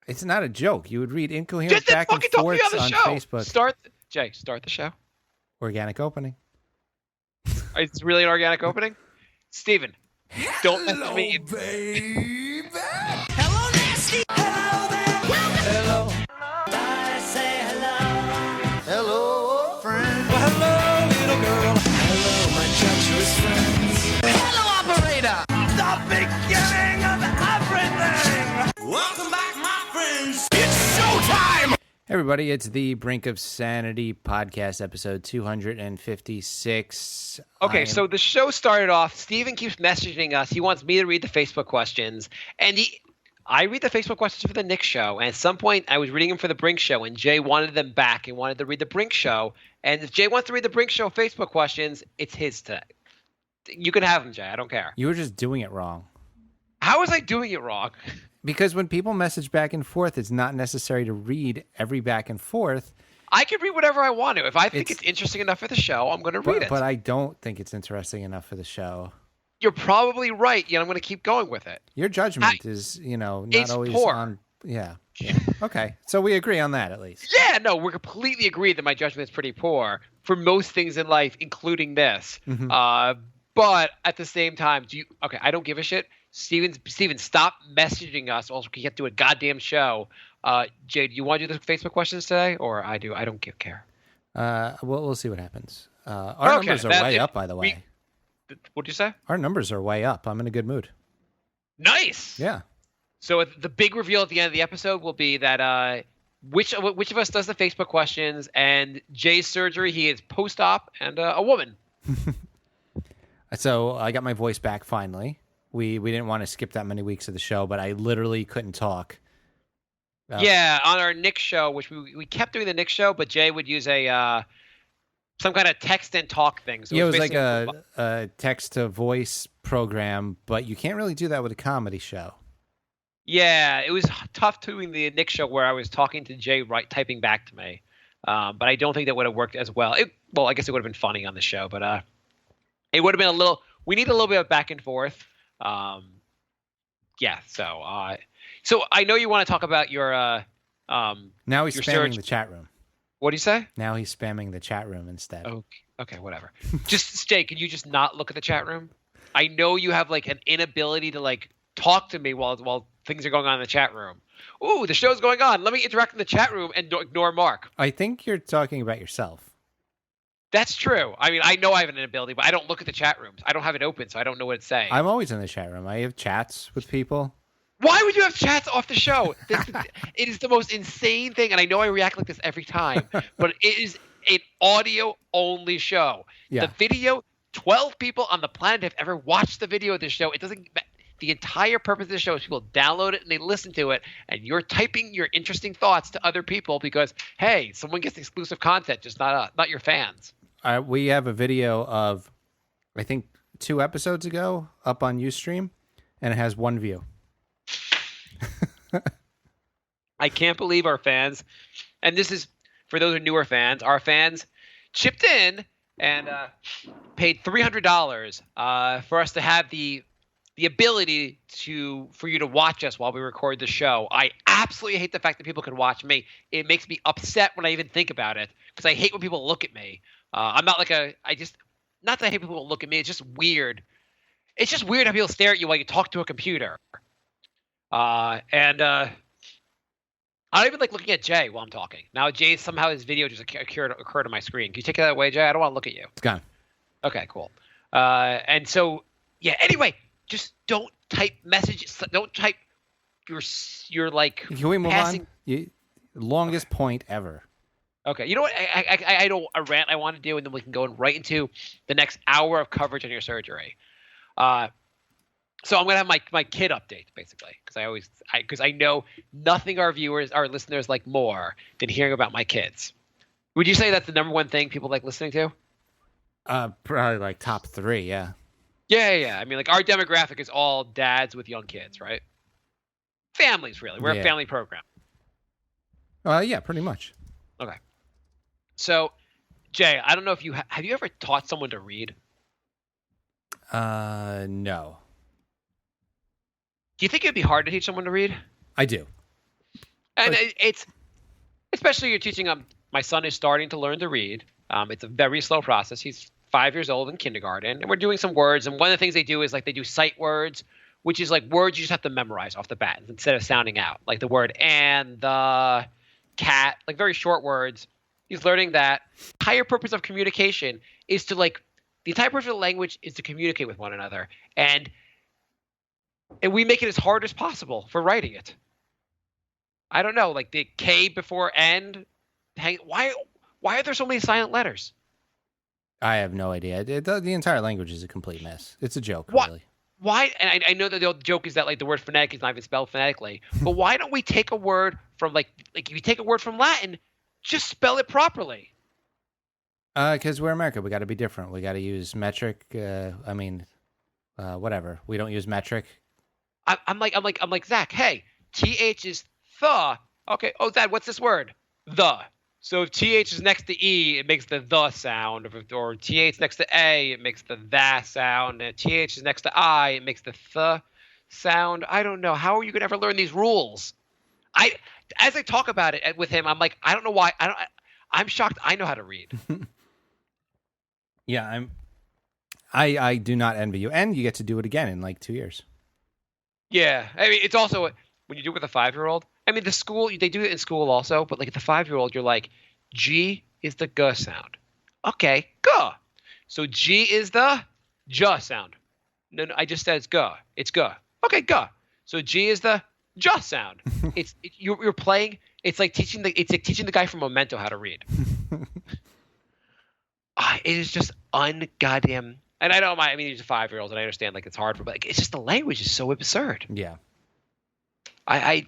It's not a joke. You would read incoherent Just back and fucking talk to me forths on on the show. Facebook. Start the show. Organic opening. It's really an organic opening? Steven, don't message me. Baby. Hello, nasty. Hello there. Hello. I say hello. Hello, friend. Well, hello, little girl. Hello, my treacherous friends. Hello, operator. The beginning of everything. Welcome back, my friends. It's showtime. Hey everybody, it's the Brink of Sanity podcast, episode 256. Okay, so the show started off. Steven keeps messaging us. He wants me to read the Facebook questions. And I read the Facebook questions for the Nick show. And at some point, I was reading them for the Brink show, and Jay wanted them back and wanted to read the Brink show. And if Jay wants to read the Brink show Facebook questions, it's his today. You can have them, Jay. I don't care. You were just doing it wrong. How was I doing it wrong? Because when people message back and forth, it's not necessary to read every back and forth. I can read whatever I want to. If I think it's interesting enough for the show, I'm going to read it. But I don't think it's interesting enough for the show. You're probably right, yet I'm going to keep going with it. Your judgment is, not it's always poor. on. Yeah. Okay. So we agree on that at least. Yeah, no, we're completely agreed that my judgment is pretty poor for most things in life, including this. Mm-hmm. But at the same time, okay, I don't give a shit. Steven, stop messaging us. Also, we can't do a goddamn show. Jay, do you want to do the Facebook questions today, or I do? I don't care. We'll see what happens. Our numbers are way up, by the way. What did you say? Our numbers are way up. I'm in a good mood. Nice. Yeah. So the big reveal at the end of the episode will be that which of us does the Facebook questions, and Jay's surgery. He is post-op and a woman. So I got my voice back finally. We didn't want to skip that many weeks of the show, but I literally couldn't talk. Yeah, on our Nick show, which we kept doing the Nick show, but Jay would use some kind of text and talk thing. So it was like a text to voice program, but you can't really do that with a comedy show. Yeah, it was tough doing the Nick show where I was talking to Jay, typing back to me. But I don't think that would have worked as well. I guess it would have been funny on the show, but it would have been a little. We need a little bit of back and forth. Yeah. So I know you want to talk about your now he's spamming the chat room. What do you say? Now he's spamming the chat room instead. Okay, whatever. Jay, can you just not look at the chat room? I know you have like an inability to like talk to me while things are going on in the chat room. Ooh, the show's going on. Let me interact in the chat room and ignore Mark. I think you're talking about yourself. That's true. I mean, I know I have an inability, but I don't look at the chat rooms. I don't have it open, so I don't know what it's saying. I'm always in the chat room. I have chats with people. Why would you have chats off the show? It is the most insane thing, and I know I react like this every time, but it is an audio-only show. Yeah. The video, 12 people on the planet have ever watched the video of this show. It doesn't. The entire purpose of the show is people download it and they listen to it, and you're typing your interesting thoughts to other people because, hey, someone gets exclusive content, just not your fans. We have a video of, I think, 2 episodes ago up on Ustream, and it has 1 view. I can't believe our fans, and this is for those who are newer fans, our fans chipped in and paid $300 for us to have the ability for you to watch us while we record the show. I absolutely hate the fact that people can watch me. It makes me upset when I even think about it because I hate when people look at me. I'm not like not that I hate people who look at me. It's just weird. It's just weird how people stare at you while you talk to a computer. And I don't even like looking at Jay while I'm talking. Now, Jay, somehow his video just occurred on my screen. Can you take that away, Jay? I don't want to look at you. It's gone. Okay, cool. And so, yeah, anyway, just don't type messages. Don't type your like Can we move passing. on? Longest point ever. Okay, you know what? I know a rant I want to do, and then we can go right into the next hour of coverage on your surgery. So I'm gonna have my kid update basically because I know nothing our listeners like more than hearing about my kids. Would you say that's the number one thing people like listening to? Probably like top 3. Yeah. Yeah. I mean, like our demographic is all dads with young kids, right? Families, really. We're a family program. Yeah, pretty much. Okay. So, Jay, I don't know if have you ever taught someone to read? No. Do you think it'd be hard to teach someone to read? I do. And it's especially you're teaching my son is starting to learn to read. It's a very slow process. He's 5 years old in kindergarten, and we're doing some words. And one of the things they do is like they do sight words, which is like words you just have to memorize off the bat instead of sounding out, like the word and, the, cat, like very short words. He's learning that. Higher purpose of communication is to the entire purpose of the language is to communicate with one another, and we make it as hard as possible for writing it. I don't know, like the K before N. Why are there so many silent letters? I have no idea. The entire language is a complete mess. It's a joke, really. Why? And I know that the joke is that like the word phonetic is not even spelled phonetically, but why don't we take a word from like if you take a word from Latin, just spell it properly? Because we're America, we got to be different. We got to use metric. Whatever. We don't use metric. I'm like Zach. Hey, TH is the. Okay. Oh, Dad, what's this word? The. So if TH is next to E, it makes the sound. Or TH next to A, it makes the that sound. And TH is next to I, it makes the sound. I don't know. How are you going to ever learn these rules? As I talk about it with him, I'm like, I don't know why. I'm shocked I know how to read. Yeah, I do not envy you. And you get to do it again in like 2 years. Yeah. I mean, it's also when you do it with a 5-year-old. I mean, they do it in school also, but like at the 5-year-old, you're like, G is the G sound. Okay, G. So G is the J sound. No, I just said it's G. It's G. Okay, G. So G is the J sound. You're playing. It's like teaching the guy from Memento how to read. It is just ungoddamn. And I don't mind. I mean, he's a 5-year-old, and I understand like it's hard for, but like it's just the language is so absurd. Yeah. I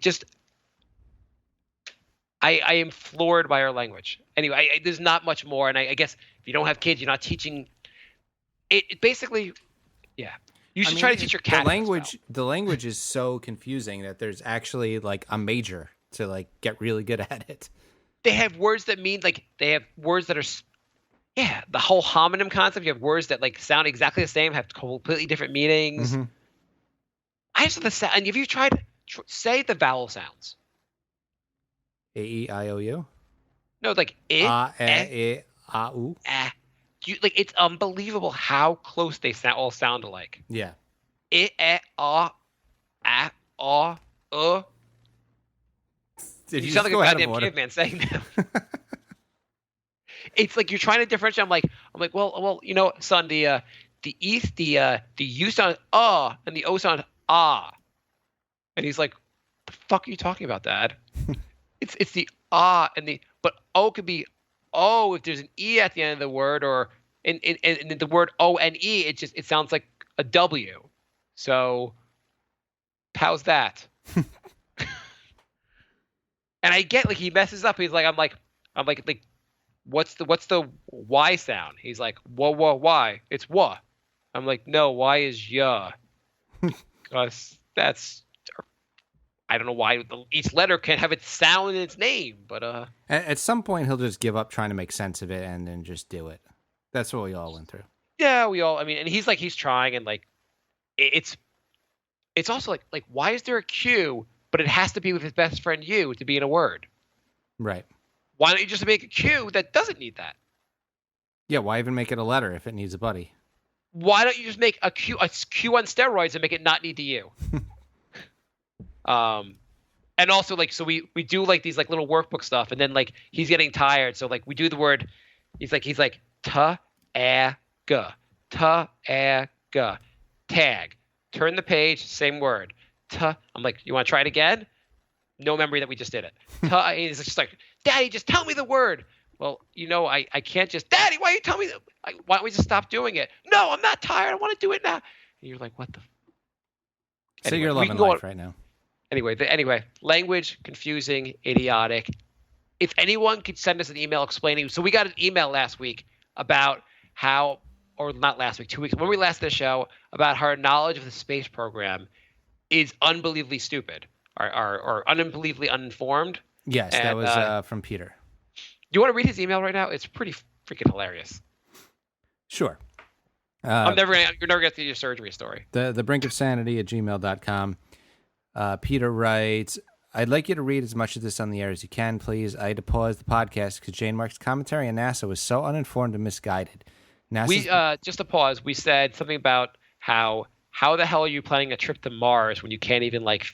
am floored by our language. Anyway, there's not much more, and I guess if you don't have kids, you're not teaching. It basically, yeah. You should try to teach your cat. The language is so confusing that there's actually like a major to like get really good at it. They have words that mean like they have words that are, yeah. The whole homonym concept. You have words that like sound exactly the same, have completely different meanings. Mm-hmm. I just have the sound. And if you tried, say the vowel sounds. A-E-I-O-U? No, like it, A-E-A-U. Like it's unbelievable how close they all sound alike. Yeah. It, a, You sound like a goddamn caveman saying that. It's like you're trying to differentiate. I'm like, well, you know, son, the U sound and the O sound ah, and he's like, the fuck are you talking about, Dad? It's the but O could be O if there's an E at the end of the word, or in the word O-N-E, it sounds like a W. So how's that? And I get like he messes up. He's like, I'm like, what's the Y sound? He's like, why? It's wha. I'm like, no, Y is ya. Because that's, I don't know why each letter can't have its sound in its name, but at some point he'll just give up trying to make sense of it and then just do it. That's what we all went through. Yeah, I mean, and he's trying, and like it's also like why is there a Q, but it has to be with his best friend U to be in a word? Right. Why don't you just make a Q that doesn't need that? Yeah, why even make it a letter if it needs a buddy? Why don't you just make a Q on steroids and make it not need the U? And also like, so we do like these like little workbook stuff, and then like he's getting tired, so like we do the word. He's like ta-a-ga, ta-a-ga, tag. Turn the page, same word. I'm like, you want to try it again? No memory that we just did it. He's just like, Daddy, just tell me the word. Well, you know, I can't just, Daddy, why you tell me that? Why don't we just stop doing it? No, I'm not tired. I want to do it now. And you're like, what the? So you're loving life right now. Anyway, language, confusing, idiotic. If anyone could send us an email explaining, so we got an email last week about how, or not last week, 2 weeks, when we last did the show, about how our knowledge of the space program is unbelievably stupid or unbelievably uninformed. Yes, and that was from Peter. Do you want to read his email right now? It's pretty freaking hilarious. Sure. You're never going to get to your surgery story. The brink of sanity at gmail.com. Peter writes, I'd like you to read as much of this on the air as you can, please. I had to pause the podcast because Jane Mark's commentary on NASA was so uninformed and misguided. We just to pause. We said something about how the hell are you planning a trip to Mars when you can't even like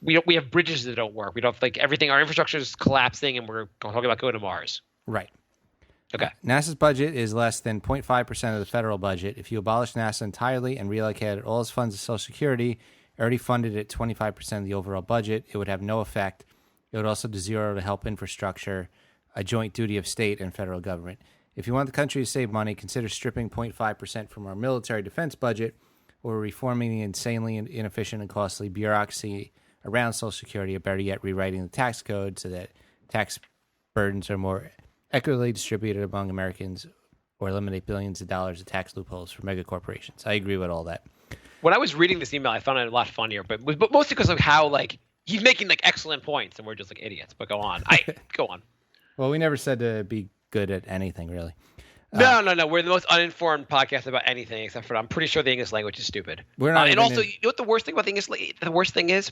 we have bridges that don't work. We don't like everything. Our infrastructure is collapsing, and we're talking about going to Mars. Right. Okay. NASA's budget is less than 0.5% of the federal budget. If you abolish NASA entirely and reallocated all its funds to Social Security, already funded at 25% of the overall budget, it would have no effect. It would also do zero to help infrastructure, a joint duty of state and federal government. If you want the country to save money, consider stripping 0.5% from our military defense budget or reforming the insanely inefficient and costly bureaucracy around Social Security, or better yet, rewriting the tax code so that tax burdens are more equitably distributed among Americans, or eliminate billions of dollars of tax loopholes for mega corporations. I agree with all that. When I was reading this email, I found it a lot funnier, but mostly because of how like he's making like excellent points, and we're just like idiots. But go on, go on. Well, we never said to be good at anything, really. No. We're the most uninformed podcast about anything, except for I'm pretty sure the English language is stupid. We're not. And also, you know what the worst thing about the English? The worst thing is,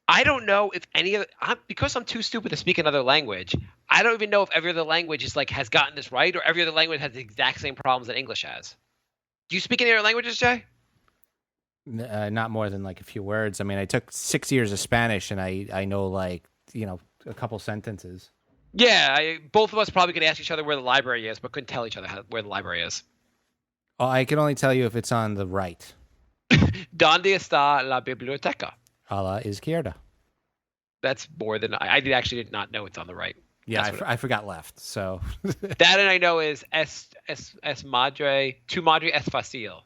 I don't know if any of because I'm too stupid to speak another language. I don't even know if every other language is like has gotten this right, or every other language has the exact same problems that English has. Do you speak any other languages, Jay? Not more than like a few words. I mean, I took 6 years of Spanish, and I know like a couple sentences. Yeah, both of us probably could ask each other where the library is, but couldn't tell each other where the library is. Oh, I can only tell you if it's on the right. ¿Dónde está la biblioteca? A la izquierda. That's more than I actually did not know it's on the right. Yeah, I forgot left. So that, and I know is es madre, tu madre es fácil.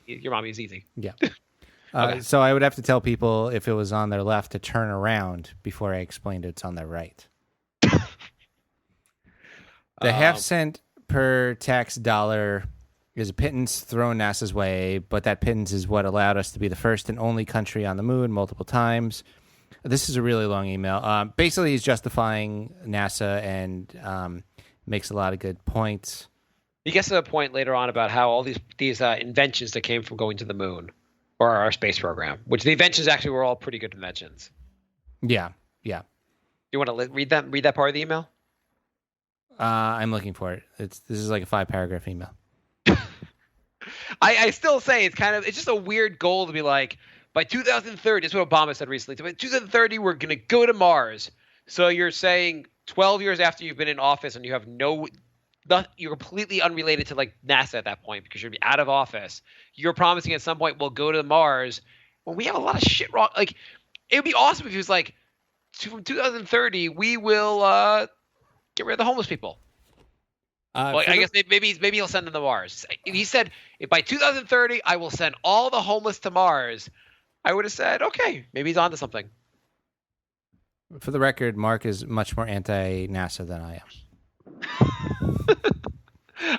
Your mommy is easy. Yeah. Okay. So I would have to tell people if it was on their left to turn around before I explained it's on their right. The half-cent per tax dollar is a pittance thrown NASA's way, but that pittance is what allowed us to be the first and only country on the moon multiple times. This is a really long email. Basically, he's justifying NASA and makes a lot of good points. He gets to a point later on about how all these inventions that came from going to the moon or our space program, which the inventions actually were all pretty good inventions. Yeah. You want to read that part of the email? I'm looking for it. This is like a 5-paragraph email. I still say it's just a weird goal to be like, by 2030, that's what Obama said recently. By 2030, we're going to go to Mars. So you're saying 12 years after you've been in office and you have you're completely unrelated to like NASA at that point because you're going to be out of office. You're promising at some point we'll go to Mars. Well, we have a lot of shit wrong. Like, it would be awesome if he was like, from 2030, we will get rid of the homeless people. I guess maybe he'll send them to Mars. He said, if by 2030 I will send all the homeless to Mars, I would have said, okay, maybe he's onto something. For the record, Mark is much more anti-NASA than I am.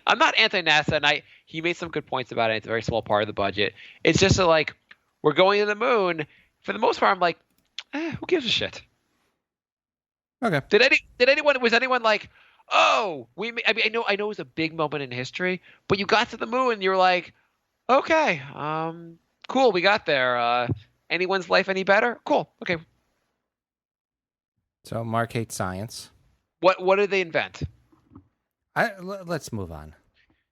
I'm not anti-NASA, and he made some good points about it. It's a very small part of the budget. It's just like we're going to the moon. For the most part, I'm like, who gives a shit? Okay. Was anyone like, oh, I know it was a big moment in history, but you got to the moon and you were like, okay, cool, we got there. Anyone's life any better? Cool, okay. So Mark hates science. What did they invent? Let's move on.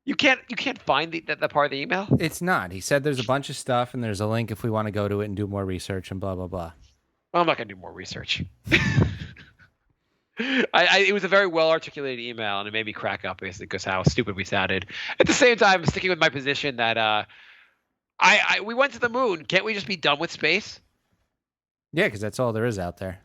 You can't find the part of the email? It's not. He said there's a bunch of stuff and there's a link if we want to go to it and do more research and blah, blah, blah. Well, I'm not going to do more research. It was a very well-articulated email, and it made me crack up basically because how stupid we sounded. At the same time, sticking with my position that we went to the moon. Can't we just be done with space? Yeah, because that's all there is out there.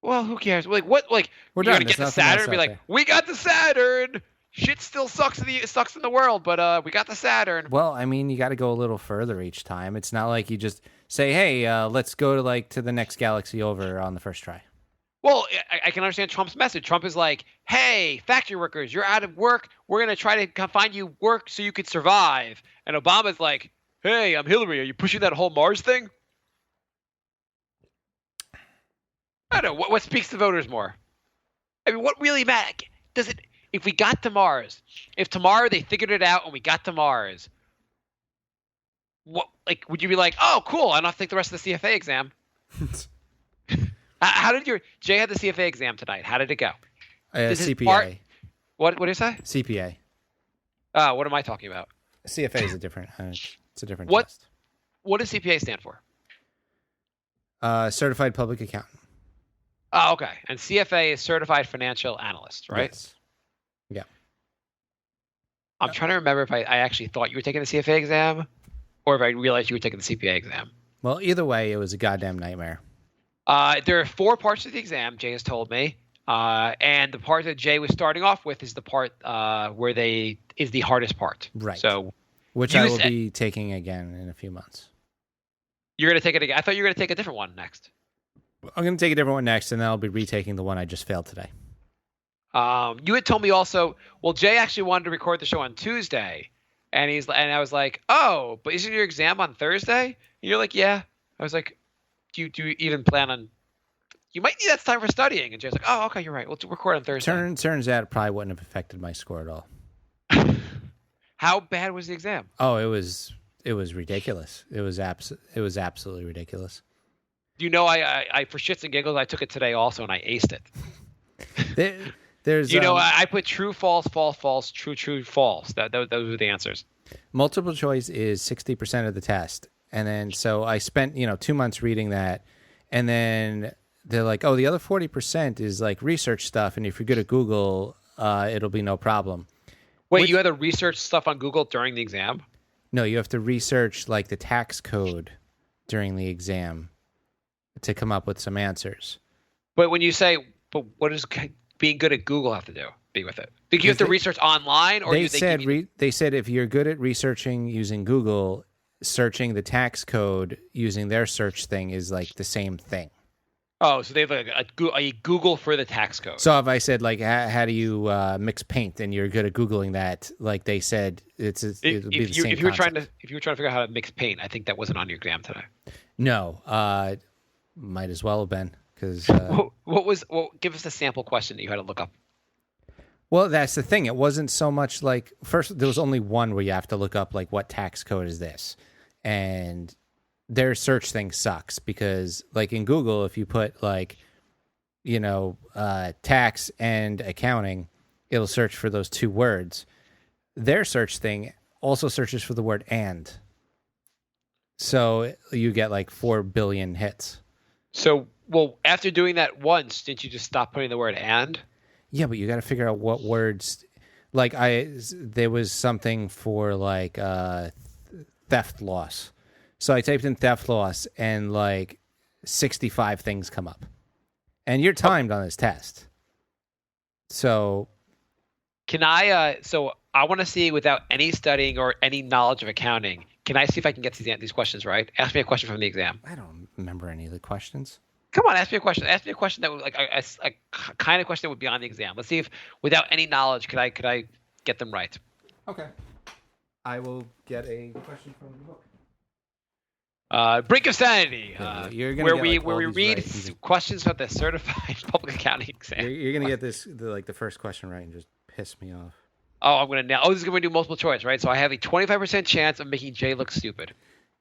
Well, who cares? Like what? Like we're you're done. gonna get the Saturn and be like, we got the Saturn. Shit still sucks in the world, but we got the Saturn. Well, I mean, you got to go a little further each time. It's not like you just say, hey, let's go to the next galaxy over on the first try. Well, I can understand Trump's message. Trump is like, hey, factory workers, you're out of work. We're going to try to find you work so you could survive. And Obama's like, hey, I'm Hillary. Are you pushing that whole Mars thing? I don't know. What speaks to voters more? I mean, what really matters? Does it? If we got to Mars, if tomorrow they figured it out and we got to Mars, what? Like, would you be like, oh, cool, I don't have to take the rest of the CFA exam? How did Jay had the CFA exam tonight? How did it go? This is CPA. What did you say? CPA. What am I talking about? CFA is a different. It's a different What? test. What does CPA stand for? Certified Public Accountant. Oh, okay. And CFA is Certified Financial Analyst, right? Yes. Yeah. I'm trying to remember if I actually thought you were taking the CFA exam, or if I realized you were taking the CPA exam. Well, either way, it was a goddamn nightmare. There are 4 parts to the exam, Jay has told me. And the part that Jay was starting off with is the part where is the hardest part. Right. So, which I will be taking again in a few months. You're going to take it again? I thought you were going to take a different one next. I'm going to take a different one next, and then I'll be retaking the one I just failed today. You had told me also, well, Jay actually wanted to record the show on Tuesday, and I was like, oh, but isn't your exam on Thursday? And you're like, yeah. I was like, do you even plan on? You might need that time for studying. And Jay's like, oh, okay, you're right. We'll record on Thursday. Turns out it probably wouldn't have affected my score at all. How bad was the exam? Oh, it was ridiculous. It was absolutely ridiculous. You know, I for shits and giggles, I took it today also, and I aced it. There's I put true, false, false, false, true, true, false. Those were the answers. Multiple choice is 60% of the test. And then so I spent, 2 months reading that. And then they're like, oh, the other 40% is like research stuff. And if you're good at Google, it'll be no problem. Wait, you had to research stuff on Google during the exam? No, you have to research like the tax code during the exam to come up with some answers. But when you say, but what does being good at Google have to be with it? Did you have to research online, or they said if you're good at researching using Google, searching the tax code using their search thing is like the same thing. Oh, so they have like a Google for the tax code. So if I said like, how do you mix paint, and you're good at Googling that, like they said, it would be the same. If you were trying to figure out how to mix paint, I think that wasn't on your exam today. No, might as well have been because. Give us a sample question that you had to look up. Well, that's the thing. It wasn't so much like first. There was only one where you have to look up like what tax code is this, and their search thing sucks because like in Google, if you put like, tax and accounting, it'll search for those 2 words. Their search thing also searches for the word and. So you get like 4 billion hits. So, well, after doing that once, didn't you just stop putting the word and? Yeah, but you got to figure out what words. Like there was something for like theft loss. So I typed in theft loss, and like 65 things come up. And you're timed on this test. So can I so I want to see, without any studying or any knowledge of accounting, can I see if I can get these questions right? Ask me a question from the exam. I don't remember any of the questions. Come on, ask me a question. Ask me a question that would like a kind of question that would be on the exam. Let's see if, without any knowledge, could I get them right? Okay. I will get a question from the book. Brink of Sanity, where we read questions about the Certified Public Accounting exam. You're gonna get the first question right and just piss me off. Oh, I'm gonna nail. Oh, this is gonna do multiple choice, right? So I have a 25% chance of making Jay look stupid.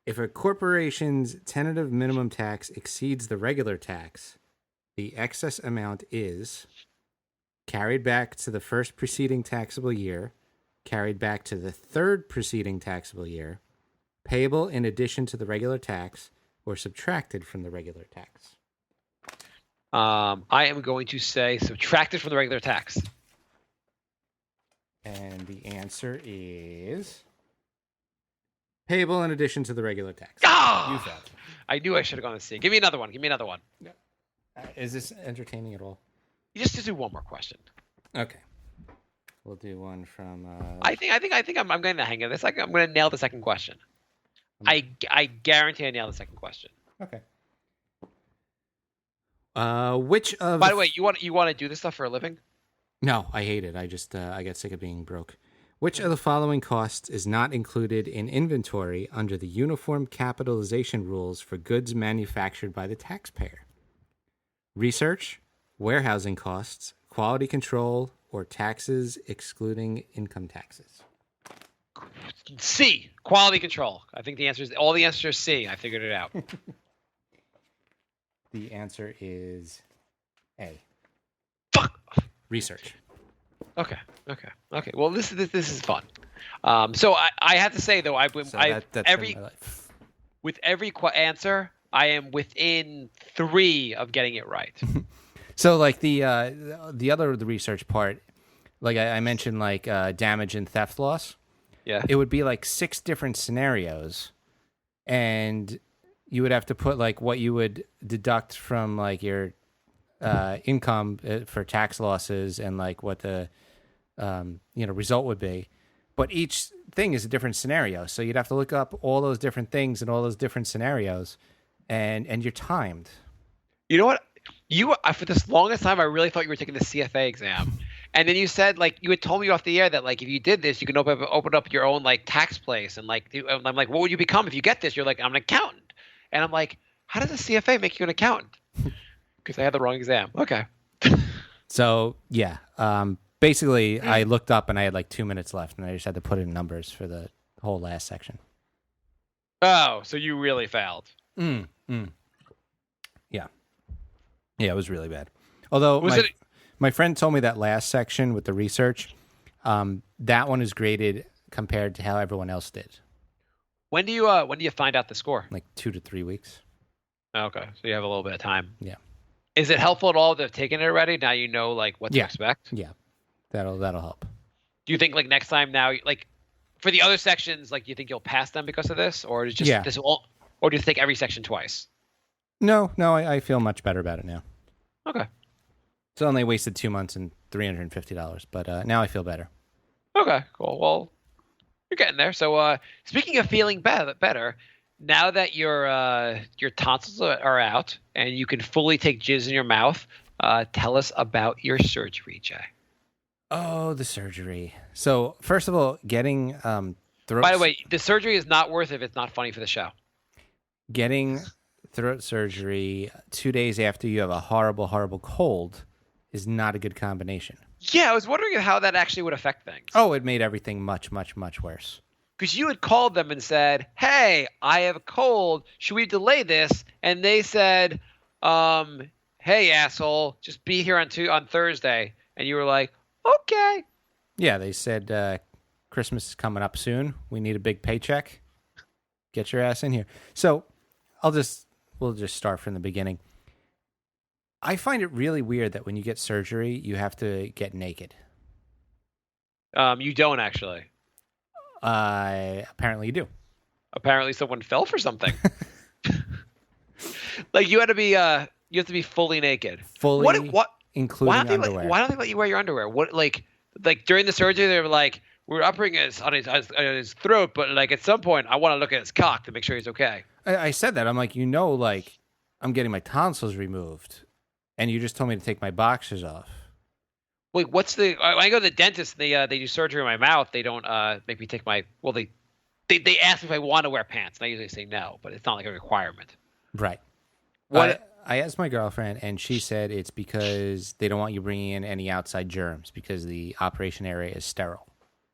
If a corporation's tentative minimum tax exceeds the regular tax, the excess amount is carried back to the first preceding taxable year, carried back to the third preceding taxable year, payable in addition to the regular tax, or subtracted from the regular tax. I am going to say subtracted from the regular tax. And the answer is payable in addition to the regular tax. Ah! You failed. I knew I should have gone to C. Give me another one. Is this entertaining at all? You just do one more question. Okay. We'll do one from. I think I'm getting the hang of this. I'm going to nail the second question. I guarantee I nail the second question. Okay. Which of? By the way, you want to do this stuff for a living? No, I hate it. I just I get sick of being broke. Which of the following costs is not included in inventory under the Uniform Capitalization Rules for goods manufactured by the taxpayer? Research, warehousing costs, quality control, or taxes excluding income taxes? C, quality control. I think all the answers are C. I figured it out. The answer is A. Fuck. Research. Okay. Well, this is fun. So I have to say though, That's been my life. with every answer, I am within 3 of getting it right. So like the research part, like I mentioned, like damage and theft loss. Yeah. It would be like 6 different scenarios, and you would have to put like what you would deduct from like your income for tax losses and like what the result would be. But each thing is a different scenario, so you'd have to look up all those different things and all those different scenarios, and you're timed. You know what? For this longest time, I really thought you were taking the CFA exam, and then you said like you had told me off the air that like if you did this, you can open up your own like tax place, and like I'm like, what would you become if you get this? You're like, I'm an accountant, and I'm like, how does a CFA make you an accountant? Because I had the wrong exam. Okay. So yeah, basically, I looked up and I had like 2 minutes left, and I just had to put in numbers for the whole last section. Oh, so you really failed. Yeah, it was really bad. Although my friend told me that last section with the research, that one is graded compared to how everyone else did. When do you find out the score? Like 2 to 3 weeks. Okay, so you have a little bit of time. Yeah. Is it helpful at all to have taken it already? Now you know like what to expect. Yeah, that'll help. Do you think like next time now, like for the other sections, like you think you'll pass them because of this, or is just this all, or do you take every section twice? No, I feel much better about it now. Okay. So only wasted 2 months and $350, but now I feel better. Okay, cool. Well, you're getting there. So speaking of feeling better, now that your tonsils are out and you can fully take jizz in your mouth, tell us about your surgery, Jay. Oh, the surgery. So first of all, getting throat. By the way, the surgery is not worth it if it's not funny for the show. Getting throat surgery 2 days after you have a horrible, horrible cold is not a good combination. Yeah, I was wondering how that actually would affect things. Oh, it made everything much, much, much worse. Because you had called them and said, hey, I have a cold. Should we delay this? And they said, hey, asshole, just be here on Thursday. And you were like, okay. Yeah, they said Christmas is coming up soon. We need a big paycheck. Get your ass in here. So we'll just start from the beginning. I find it really weird that when you get surgery, you have to get naked. You don't actually. Apparently you do. Apparently someone fell for something. Like you have to be fully naked. Fully, what? Including underwear. Why don't they let you wear your underwear? What like during the surgery they were like, we're operating on his throat, but like at some point I want to look at his cock to make sure he's okay. I said that. I'm like, like I'm getting my tonsils removed, and you just told me to take my boxers off. Wait, when I go to the dentist, they do surgery in my mouth. They don't make me take my. Well, they ask me if I want to wear pants, and I usually say no, but it's not like a requirement. Right. I asked my girlfriend, and she said it's because they don't want you bringing in any outside germs because the operation area is sterile.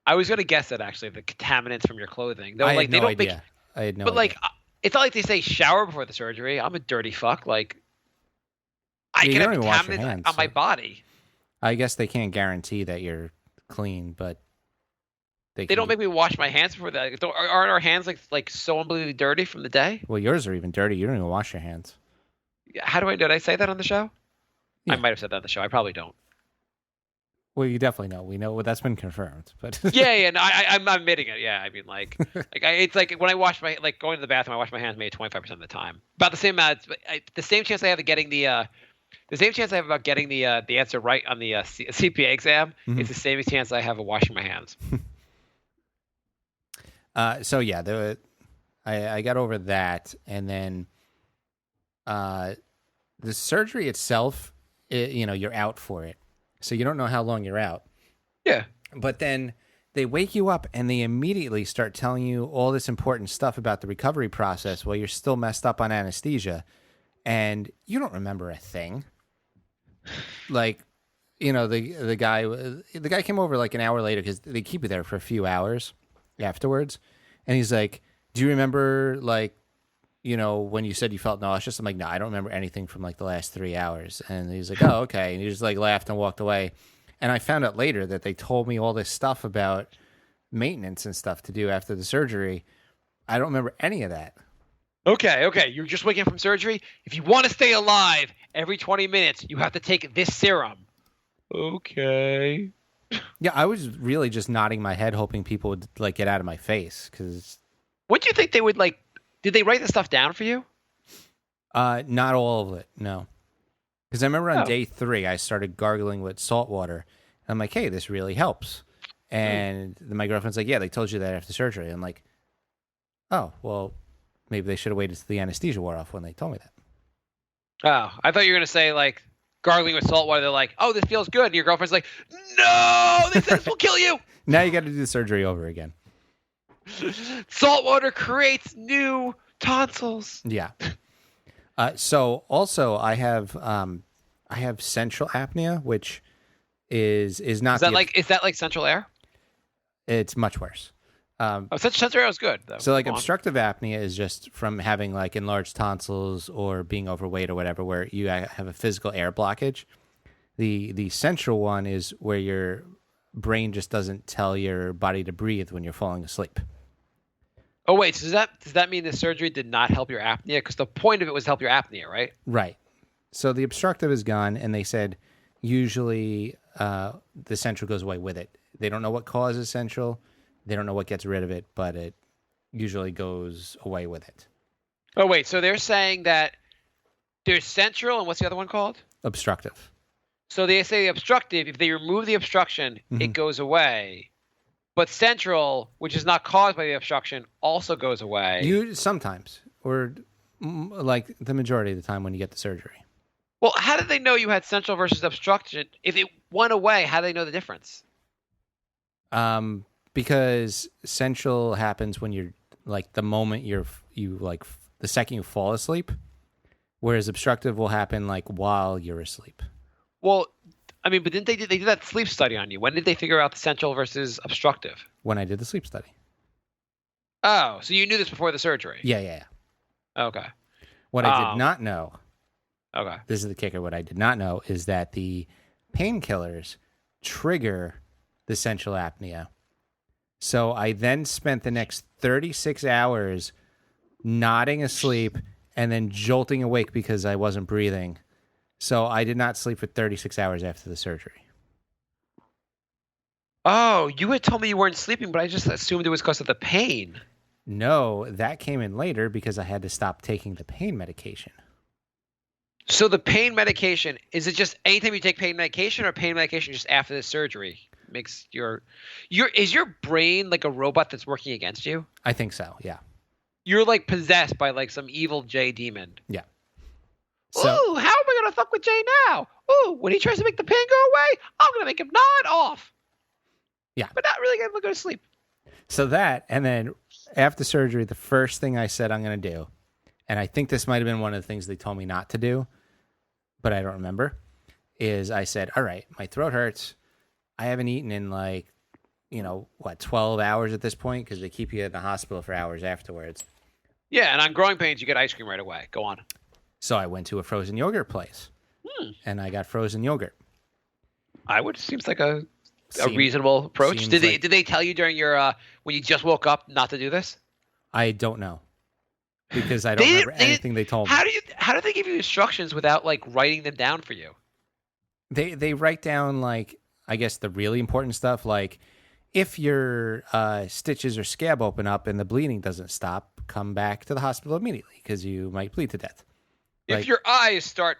I was going to guess that actually, the contaminants from your clothing. Though, I like, had no idea. I had no idea. But like, it's not like they say shower before the surgery. I'm a dirty fuck. Like, I can have contaminants on my body. I guess they can't guarantee that you're clean, but they don't make me wash my hands before that. Aren't our hands like so unbelievably dirty from the day? Well, yours are even dirty. You don't even wash your hands. How do I? Did I say that on the show? Yeah. I might have said that on the show. I probably don't. Well, you definitely know. We know that's been confirmed. But yeah. No, I'm admitting it. Yeah, I mean, like, it's like when I wash my going to the bathroom, I wash my hands maybe 25% of the time. About the same amount. The same chance I have of getting the same chance I have about getting the answer right on the CPA exam is the same chance I have of washing my hands. So yeah, I got over that, and then the surgery itself, you're out for it, so you don't know how long you're out. Yeah, but then they wake you up and they immediately start telling you all this important stuff about the recovery process while you're still messed up on anesthesia, and you don't remember a thing. Like, the guy came over like an hour later because they keep you there for a few hours afterwards, and he's like, do you remember like when you said you felt nauseous, I'm like, no, I don't remember anything from like the last 3 hours. And he's like, oh, okay. And he just like laughed and walked away. And I found out later that they told me all this stuff about maintenance and stuff to do after the surgery. I don't remember any of that. Okay. You're just waking up from surgery. If you want to stay alive, every 20 minutes, you have to take this serum. Okay. Yeah, I was really just nodding my head, hoping people would like get out of my face. Because what do you think they would like? Did they write the stuff down for you? not all of it, no. Because I remember on day 3, I started gargling with salt water. And I'm like, hey, this really helps. And my girlfriend's like, yeah, they told you that after surgery. I'm like, oh, well, maybe they should have waited till the anesthesia wore off when they told me that. Oh, I thought you were going to say, like, gargling with salt water. They're like, oh, this feels good. And your girlfriend's like, no, this will kill you. Now you got to do the surgery over again. Salt water creates new tonsils. Yeah. So also I have central apnea, which is not. Is that like central air? It's much worse. Central air is good though. So like obstructive apnea is just from having like enlarged tonsils or being overweight or whatever, where you have a physical air blockage. The central one is where your brain just doesn't tell your body to breathe when you're falling asleep. Oh wait, so does that mean the surgery did not help your apnea? Because the point of it was to help your apnea, right? Right. So the obstructive is gone, and they said usually the central goes away with it. They don't know what causes central. They don't know what gets rid of it, but it usually goes away with it. Oh wait, so they're saying that there's central, and what's the other one called? Obstructive. So they say the obstructive, if they remove the obstruction, it goes away. But central, which is not caused by the obstruction, also goes away. Sometimes, or like the majority of the time when you get the surgery. Well, how did they know you had central versus obstruction? If it went away, how do they know the difference? Because central happens when you're like the moment the second you fall asleep, whereas obstructive will happen like while you're asleep. Well, I mean, but they did that sleep study on you. When did they figure out the central versus obstructive? When I did the sleep study. Oh, so you knew this before the surgery? Yeah. Okay. What I did not know. Okay. This is the kicker. What I did not know is that the painkillers trigger the central apnea. So I then spent the next 36 hours nodding asleep and then jolting awake because I wasn't breathing. So I did not sleep for 36 hours after the surgery. Oh, you had told me you weren't sleeping, but I just assumed it was because of the pain. No, that came in later because I had to stop taking the pain medication. So the pain medication, is it just anytime you take pain medication, or pain medication just after the surgery makes is your brain like a robot that's working against you? I think so, yeah. You're like possessed by like some evil Jay demon. Yeah. So, ooh, how am I going to fuck with Jay now? Ooh, when he tries to make the pain go away, I'm going to make him nod off. Yeah. But not really going to go to sleep. So that, and then after surgery, the first thing I said I'm going to do, and I think this might have been one of the things they told me not to do, but I don't remember, is I said, all right, my throat hurts. I haven't eaten in 12 hours at this point, because they keep you in the hospital for hours afterwards. Yeah, and on growing pains, you get ice cream right away. Go on. So I went to a frozen yogurt place, and I got frozen yogurt. Seems like a reasonable approach. Did they tell you during your when you just woke up not to do this? I don't know, because I don't remember anything they told me. How do they give you instructions without like writing them down for you? They write down like, I guess, the really important stuff, like if your stitches or scab open up and the bleeding doesn't stop, come back to the hospital immediately because you might bleed to death. If your eyes start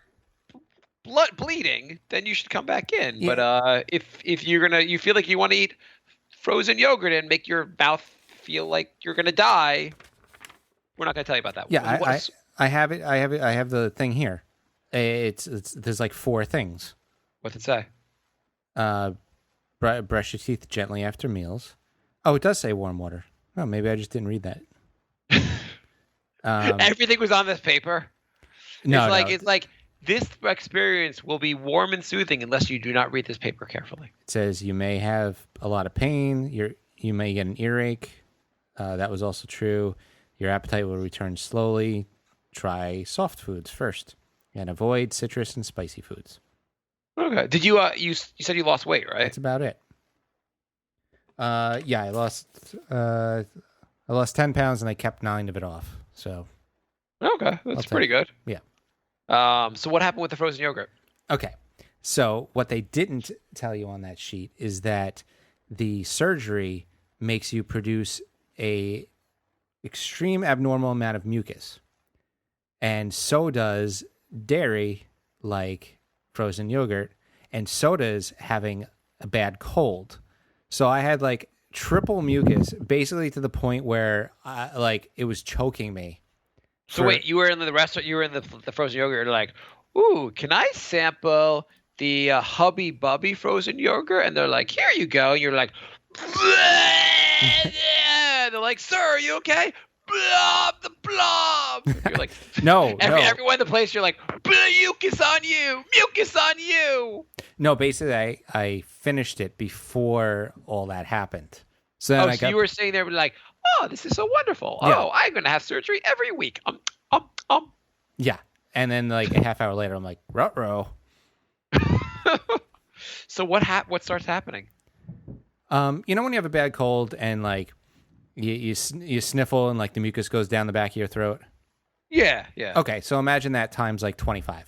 bleeding, then you should come back in. Yeah. But if you feel like you want to eat frozen yogurt and make your mouth feel like you're gonna die, we're not gonna tell you about that. Yeah, I have it. I have the thing here. It's there's like 4 things. What's it say? Brush your teeth gently after meals. Oh, it does say warm water. Oh, maybe I just didn't read that. Everything was on this paper. It's like this experience will be warm and soothing unless you do not read this paper carefully. It says you may have a lot of pain. You may get an earache. That was also true. Your appetite will return slowly. Try soft foods first, and avoid citrus and spicy foods. Okay. Did you you said you lost weight, right? That's about it. Yeah, I lost 10 pounds and I kept 9 of it off. So Okay, that's pretty good. Yeah. So what happened with the frozen yogurt? Okay. So what they didn't tell you on that sheet is that the surgery makes you produce a extreme abnormal amount of mucus. And so does dairy, like frozen yogurt, and so does having a bad cold. So I had like triple mucus, basically to the point where it was choking me. So wait, you were in the restaurant, you were in the frozen yogurt, you're like, ooh, can I sample the Hubby Bubby frozen yogurt? And they're like, here you go. And you're like, they're like, sir, are you okay? Blob the blob. You're like, no. Everyone in the place, you're like, mucus on you, mucus on you. No, basically, I finished it before all that happened. So then you were sitting there like, oh, this is so wonderful. Yeah. Oh, I'm going to have surgery every week. Yeah. And then like a half hour later, I'm like, ruh-roh. So what starts happening? When you have a bad cold and like you sniffle and like the mucus goes down the back of your throat? Yeah. Okay, so imagine that times like 25.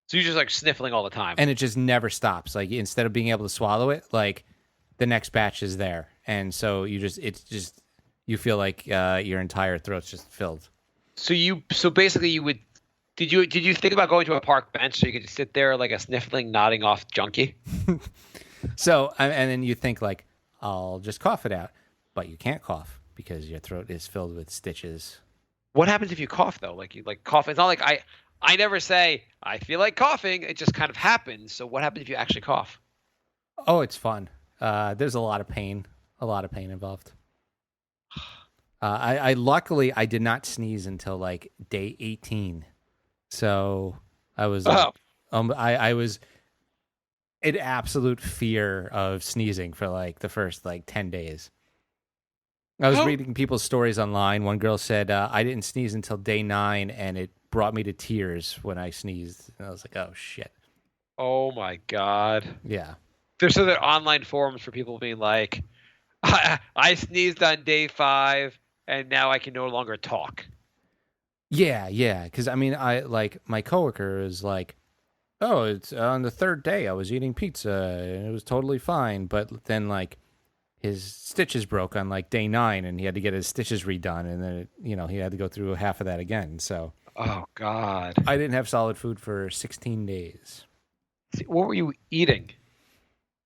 So you're just like sniffling all the time. And it just never stops. Like instead of being able to swallow it, like the next batch is there. And so you feel like your entire throat's just filled. So basically you would did you think about going to a park bench so you could just sit there like a sniffling, nodding off junkie? So and then you think like, I'll just cough it out, but you can't cough because your throat is filled with stitches. What happens if you cough though? Like you like cough. It's not like I never say I feel like coughing. It just kind of happens. So what happens if you actually cough? Oh, it's fun. There's a lot of pain involved. I luckily I did not sneeze until like day 18. So I was I was in absolute fear of sneezing for like the first like 10 days. I was reading people's stories online. One girl said, I didn't sneeze until day 9 and it brought me to tears when I sneezed. And I was like, oh shit. Oh my God. Yeah. There's other online forums for people being like, I sneezed on day 5 and now I can no longer talk. Yeah. Because I mean, my coworker is like, oh, it's on the 3rd day I was eating pizza and it was totally fine. But then like his stitches broke on like day 9 and he had to get his stitches redone. And then, he had to go through half of that again. So, oh God, I didn't have solid food for 16 days. What were you eating?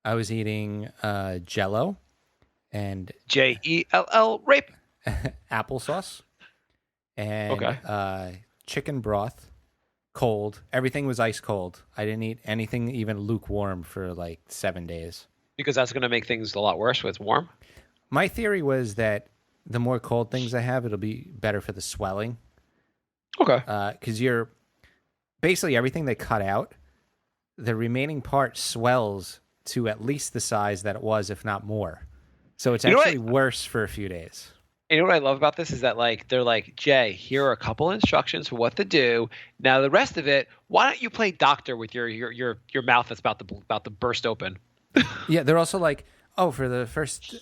I was eating Jell-O and JELL rape applesauce and chicken broth, cold. Everything was ice cold. I didn't eat anything even lukewarm for like 7 days. Because that's going to make things a lot worse when it's warm? My theory was that the more cold things I have, it'll be better for the swelling. Okay. Because you're basically everything they cut out, the remaining part swells to at least the size that it was, if not more. So it's actually worse for a few days. You know what I love about this is that like they're like, Jay, here are a couple instructions for what to do. Now the rest of it, why don't you play doctor with your mouth that's about to burst open? Yeah, they're also like, oh, for the first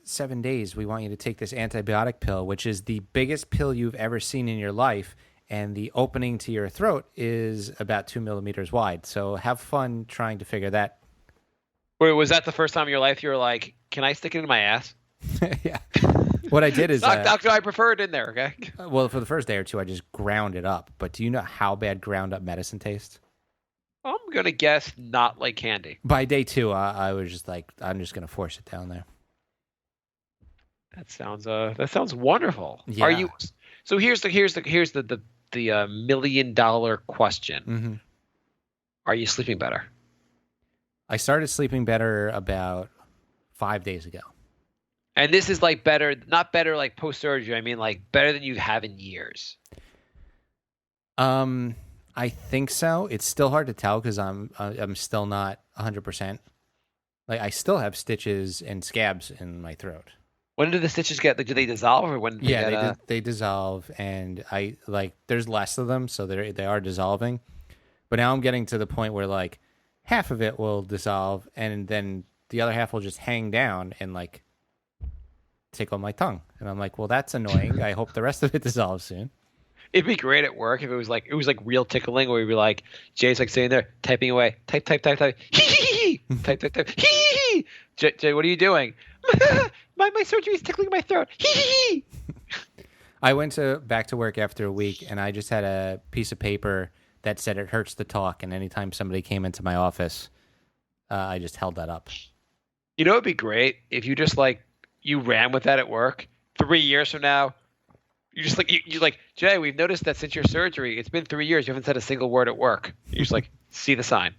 7 days, we want you to take this antibiotic pill, which is the biggest pill you've ever seen in your life, and the opening to your throat is about 2 millimeters wide. So have fun trying to figure that. Wait, was that the first time in your life you were like, can I stick it in my ass? Yeah. What I did is... Doctor, I prefer it in there, okay? Well, for the first day or two, I just ground it up. But do you know how bad ground up medicine tastes? I'm going to guess not like candy. By day 2, I was just like, I'm just going to force it down there. That sounds wonderful. Yeah. Are you? So here's the $1 million question. Mm-hmm. Are you sleeping better? I started sleeping better about 5 days ago. And this is like better, not better like post-surgery. I mean like better than you have in years. I think so. It's still hard to tell because I'm still not 100%. Like I still have stitches and scabs in my throat. When do the stitches get? Like, do they dissolve or when? Yeah, they get, they dissolve, and I like there's less of them, so they are dissolving. But now I'm getting to the point where like half of it will dissolve, and then the other half will just hang down and like tickle my tongue, and I'm like, well, that's annoying. I hope the rest of it dissolves soon. It'd be great at work if it was like real tickling, where we'd be like Jay's like sitting there typing away, type, hee, type, hee. Jay, what are you doing? my surgery is tickling my throat. Hee. I went back to work after a week, and I just had a piece of paper that said it hurts to talk, and anytime somebody came into my office, I just held that up. You know, it'd be great if you just like you ran with that at work. 3 years from now, you're just like you're like Jay. We've noticed that since your surgery, it's been 3 years. You haven't said a single word at work. You're just like see the sign.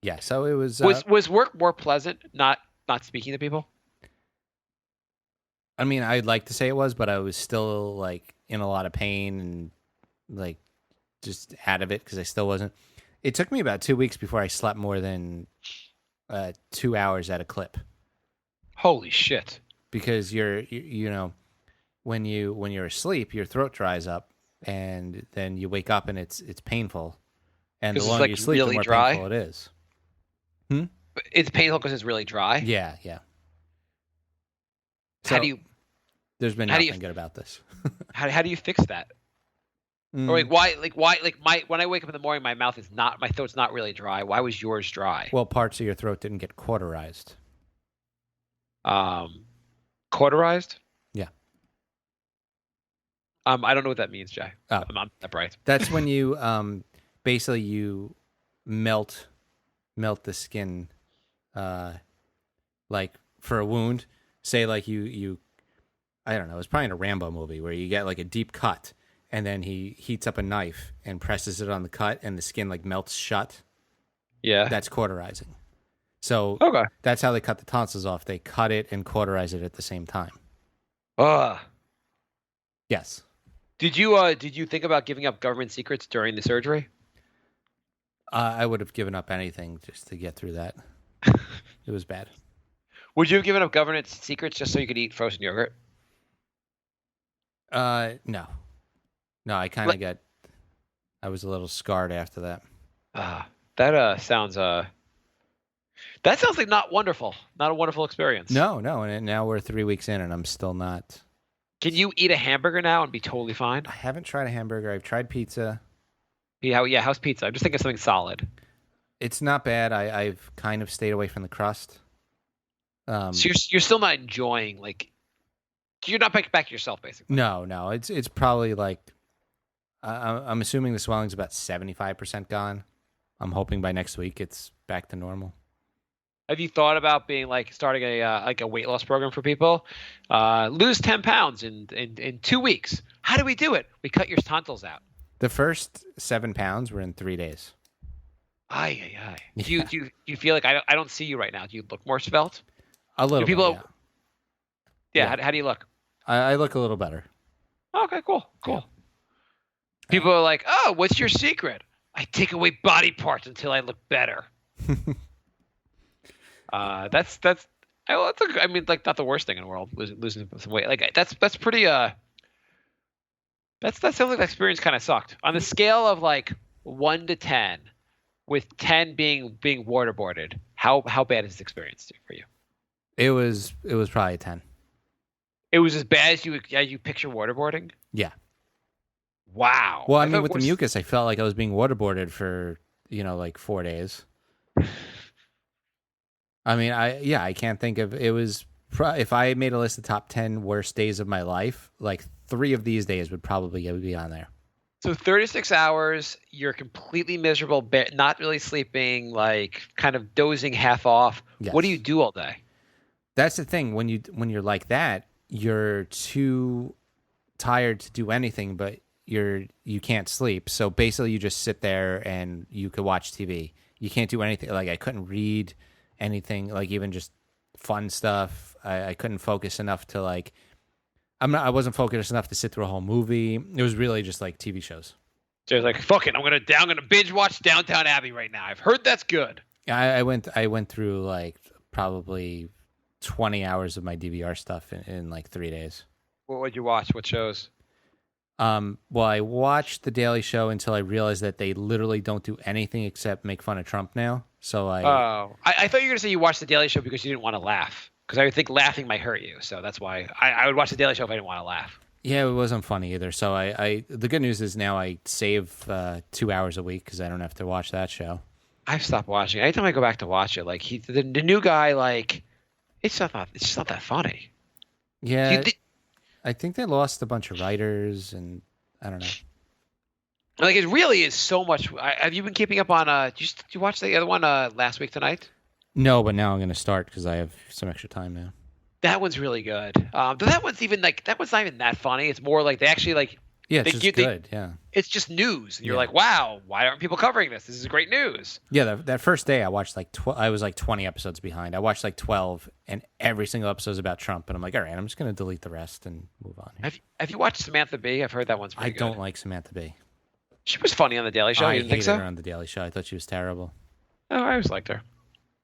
Yeah, so it was. Was work more pleasant? Not speaking to people. I mean, I'd like to say it was, but I was still like in a lot of pain and like just out of it because I still wasn't. It took me about 2 weeks before I slept more than 2 hours at a clip. Holy shit! Because you know when you're asleep, your throat dries up, and then you wake up and it's painful, and the longer like you sleep, really the more dry? painful it is. It's painful because it's really dry. Yeah. How So, do you there's been how do nothing you- good about this. how do you fix that? Or like why my when I wake up in the morning, my throat's not really dry. Why was yours dry? Well, parts of your throat didn't get cauterized. Cauterized? Yeah. I don't know what that means, Jay. Oh. I'm not that bright. That's when you basically you melt the skin, like for a wound. Say like you I don't know. It's probably in a Rambo movie where you get like a deep cut, and then he heats up a knife and presses it on the cut, and the skin like melts shut. Yeah. That's cauterizing. So Okay. that's how they cut the tonsils off. They cut it and cauterize it at the same time. Yes. Did you think about giving up government secrets during the surgery? I would have given up anything just to get through that. It was bad. Would you have given up government secrets just so you could eat frozen yogurt? No. I kind of I was a little scarred after that. That sounds like not wonderful. Not a wonderful experience. No, and now we're 3 weeks in, and I'm still not. Can you eat a hamburger now and be totally fine? I haven't tried a hamburger. I've tried pizza. Yeah, how's pizza? I'm just thinking of something solid. It's not bad. I've kind of stayed away from the crust. So you're still not enjoying, like, you're not back to yourself, basically. No. It's probably like I'm assuming the swelling's about 75% gone. I'm hoping by next week it's back to normal. Have you thought about being like starting a weight loss program for people? Lose 10 pounds in 2 weeks. How do we do it? We cut your tonsils out. The first 7 pounds were in 3 days. Ay. Do you feel like I don't see you right now? Do you look more svelte? A little people- bit, Yeah. Yeah. How do you look? I look a little better. Okay, cool. Yeah. People are like, "Oh, what's your secret?" I take away body parts until I look better. That's I mean, like, not the worst thing in the world, losing some weight. Like, that's pretty that sounds like the experience kind of sucked. On the scale of like 1 to 10, with 10 being waterboarded, how bad is this experience for you? It was probably a 10. It was as bad as you picture waterboarding? Yeah. Wow. Well, I mean, with the mucus, I felt like I was being waterboarded for, like 4 days. I mean, I can't think of, it was, if I made a list of top 10 worst days of my life, like 3 of these days would probably be on there. So 36 hours, you're completely miserable, not really sleeping, like kind of dozing half off. Yes. What do you do all day? That's the thing. When you're like that, you're too tired to do anything, but you can't sleep. So basically, you just sit there and you could watch TV. You can't do anything. Like, I couldn't read anything, like even just fun stuff. I couldn't focus enough to like. I wasn't focused enough to sit through a whole movie. It was really just like TV shows. So it's like, fuck it, I'm gonna binge watch Downtown Abbey right now. I've heard that's good. I went through like probably 20 hours of my DVR stuff in like 3 days. What would you watch? What shows? Well, I watched The Daily Show until I realized that they literally don't do anything except make fun of Trump now. So I thought you were going to say you watched The Daily Show because you didn't want to laugh. Because I would think laughing might hurt you. So that's why I would watch The Daily Show if I didn't want to laugh. Yeah, it wasn't funny either. So the good news is now I save 2 hours a week because I don't have to watch that show. I've stopped watching. Anytime I go back to watch it, like the new guy, like it's just not that funny. Yeah, I think they lost a bunch of writers, and I don't know. Like it really is so much. Have you been keeping up on? Did you watch the other one last week tonight? No, but now I'm going to start because I have some extra time now. That one's really good. But that one's not even that funny. It's more like they actually like. Yeah, it's just good. Yeah, it's just news, and you're like, wow, why aren't people covering this? This is great news. Yeah, that first day I watched like I was like 20 episodes behind. I watched like 12, and every single episode is about Trump, and I'm like, all right, I'm just going to delete the rest and move on. Have you watched Samantha Bee? I've heard that one's pretty good. I don't like Samantha Bee. She was funny on The Daily Show. You didn't think so? I hated her on The Daily Show. I thought she was terrible. Oh, I always liked her.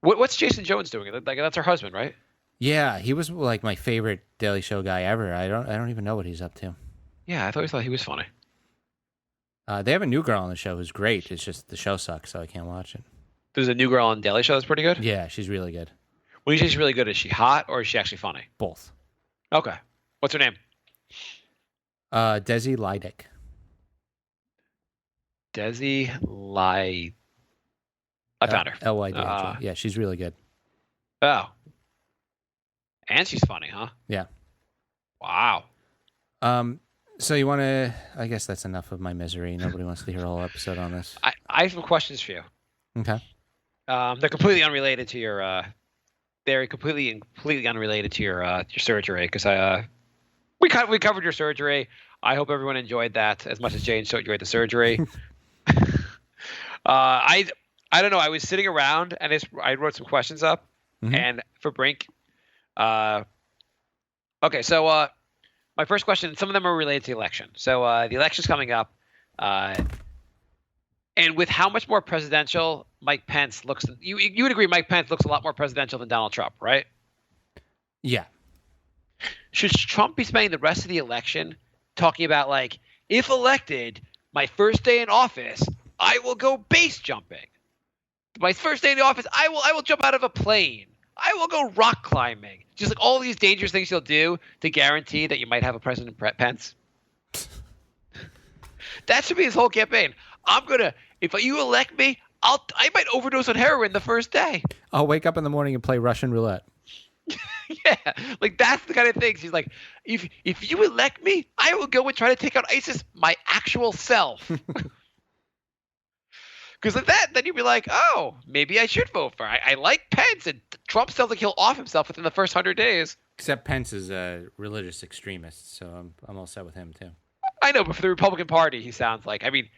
What's Jason Jones doing? Like that's her husband, right? Yeah, he was like my favorite Daily Show guy ever. I don't even know what he's up to. Yeah, I always thought he was funny. They have a new girl on the show who's great. It's just the show sucks, so I can't watch it. There's a new girl on Daily Show that's pretty good? Yeah, she's really good. When you say she's really good, is she hot or is she actually funny? Both. Okay. What's her name? Desi Lydic. Desi Ly. I found her. L-Y-D-H. Yeah, she's really good. Oh. And she's funny, huh? Yeah. Wow. So you want to? I guess that's enough of my misery. Nobody wants to hear a whole episode on this. I have some questions for you. Okay. They're completely unrelated to your. They're completely unrelated to your surgery because we covered your surgery. I hope everyone enjoyed that as much as Jane enjoyed the surgery. I don't know. I was sitting around and I wrote some questions up, and for Brink. Okay, so. My first question, some of them are related to the election. So the election's coming up. And with how much more presidential Mike Pence looks, you would agree Mike Pence looks a lot more presidential than Donald Trump, right? Yeah. Should Trump be spending the rest of the election talking about, like, if elected, my first day in office, I will go base jumping. My first day in the office, I will jump out of a plane. I will go rock climbing. Just like all these dangerous things you'll do to guarantee that you might have a President Pence. That should be his whole campaign. If you elect me, I might overdose on heroin the first day. I'll wake up in the morning and play Russian roulette. Yeah, like that's the kind of thing. She's like, if you elect me, I will go and try to take out ISIS, my actual self. Because of that, then you'd be like, oh, maybe I should vote for. I like Pence, and Trump sounds like he'll off himself within the first 100 days. Except Pence is a religious extremist, so I'm all set with him too. I know, but for the Republican Party, he sounds like. I mean,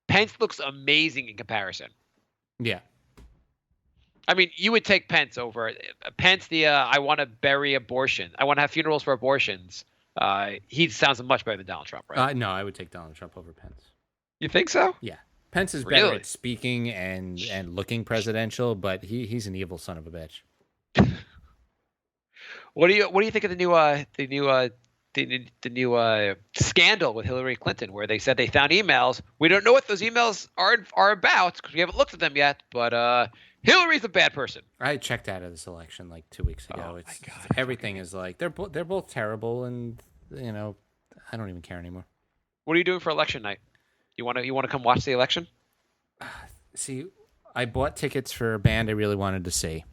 Pence looks amazing in comparison. Yeah. I mean, you would take Pence over Pence. I want to bury abortion. I want to have funerals for abortions. He sounds much better than Donald Trump, right? No, I would take Donald Trump over Pence. You think so? Yeah. Pence is better at speaking and looking presidential, but he's an evil son of a bitch. What do you think of the new scandal with Hillary Clinton, where they said they found emails? We don't know what those emails are about because we haven't looked at them yet. But Hillary's a bad person. I checked out of this election like 2 weeks ago. Oh, my God. Everything is like they're both terrible, and I don't even care anymore. What are you doing for election night? You want to come watch the election? See, I bought tickets for a band I really wanted to see,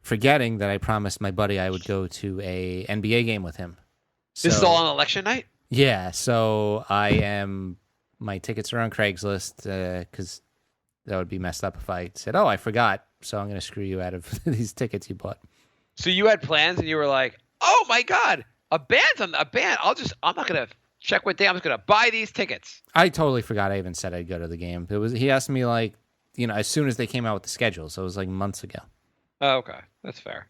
forgetting that I promised my buddy I would go to a NBA game with him. This is all on election night? Yeah, so my tickets are on Craigslist because that would be messed up if I said, oh, I forgot, so I'm going to screw you out of these tickets you bought. So you had plans and you were like, oh my God, a band. I'm not going to check what day. I'm just going to buy these tickets. I totally forgot I even said I'd go to the game. He asked me like, as soon as they came out with the schedule, so it was like months ago. Oh, okay. That's fair.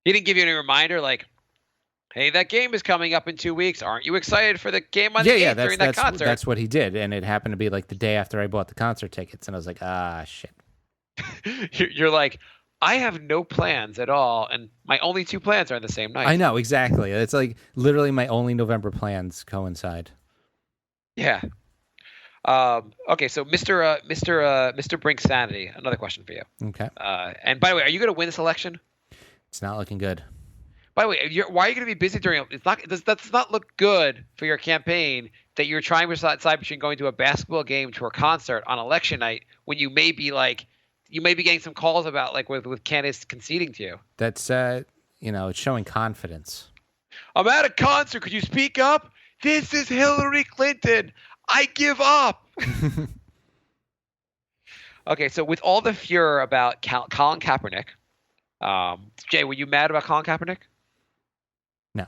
He didn't give you any reminder like, hey, that game is coming up in 2 weeks. Aren't you excited for the game on the 8th during that concert? That's what he did, and it happened to be like the day after I bought the concert tickets, and I was like, shit. You're like, I have no plans at all, and my only 2 plans are on the same night. I know, exactly. It's like literally my only November plans coincide. Yeah. Okay, so Mr. Brink Sanity, another question for you. Okay. And by the way, are you going to win this election? It's not looking good. By the way, why are you going to be busy during? Does not look good for your campaign that you're trying to decide between going to a basketball game to a concert on election night when you may be getting some calls about like with candidates conceding to you. That's it's showing confidence. I'm at a concert. Could you speak up? This is Hillary Clinton. I give up. Okay, so with all the furor about Colin Kaepernick, Jay, were you mad about Colin Kaepernick? No.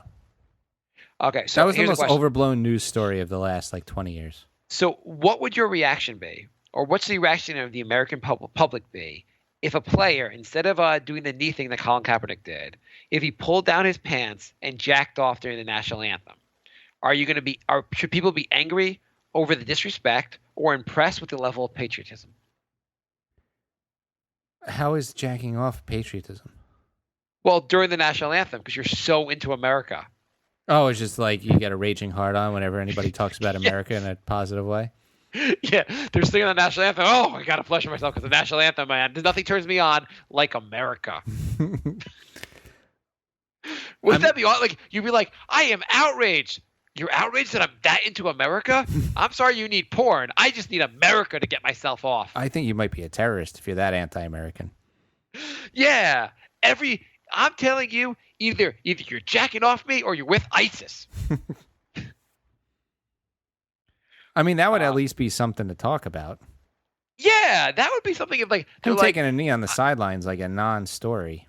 Okay, so that was the here's most a question. overblown news story of the last 20 years. So what would your reaction be, or what's the reaction of the American public be, if a player, instead of doing the knee thing that Colin Kaepernick did, if he pulled down his pants and jacked off during the national anthem? Should people be angry over the disrespect or impressed with the level of patriotism? How is jacking off patriotism? Well, during the national anthem, because you're so into America. Oh, it's just like you get a raging hard on whenever anybody talks about America in a positive way. Yeah, they're singing the national anthem. Oh, I gotta flush myself because the national anthem, man. Nothing turns me on like America. Wouldn't that be odd? Like you'd be like, I am outraged. You're outraged that I'm that into America? I'm sorry you need porn. I just need America to get myself off. I think you might be a terrorist if you're that anti-American. Yeah. I'm telling you, either you're jacking off me or you're with ISIS. I mean, that would at least be something to talk about. Yeah, that would be something of like Him taking a knee on the sidelines like a non-story.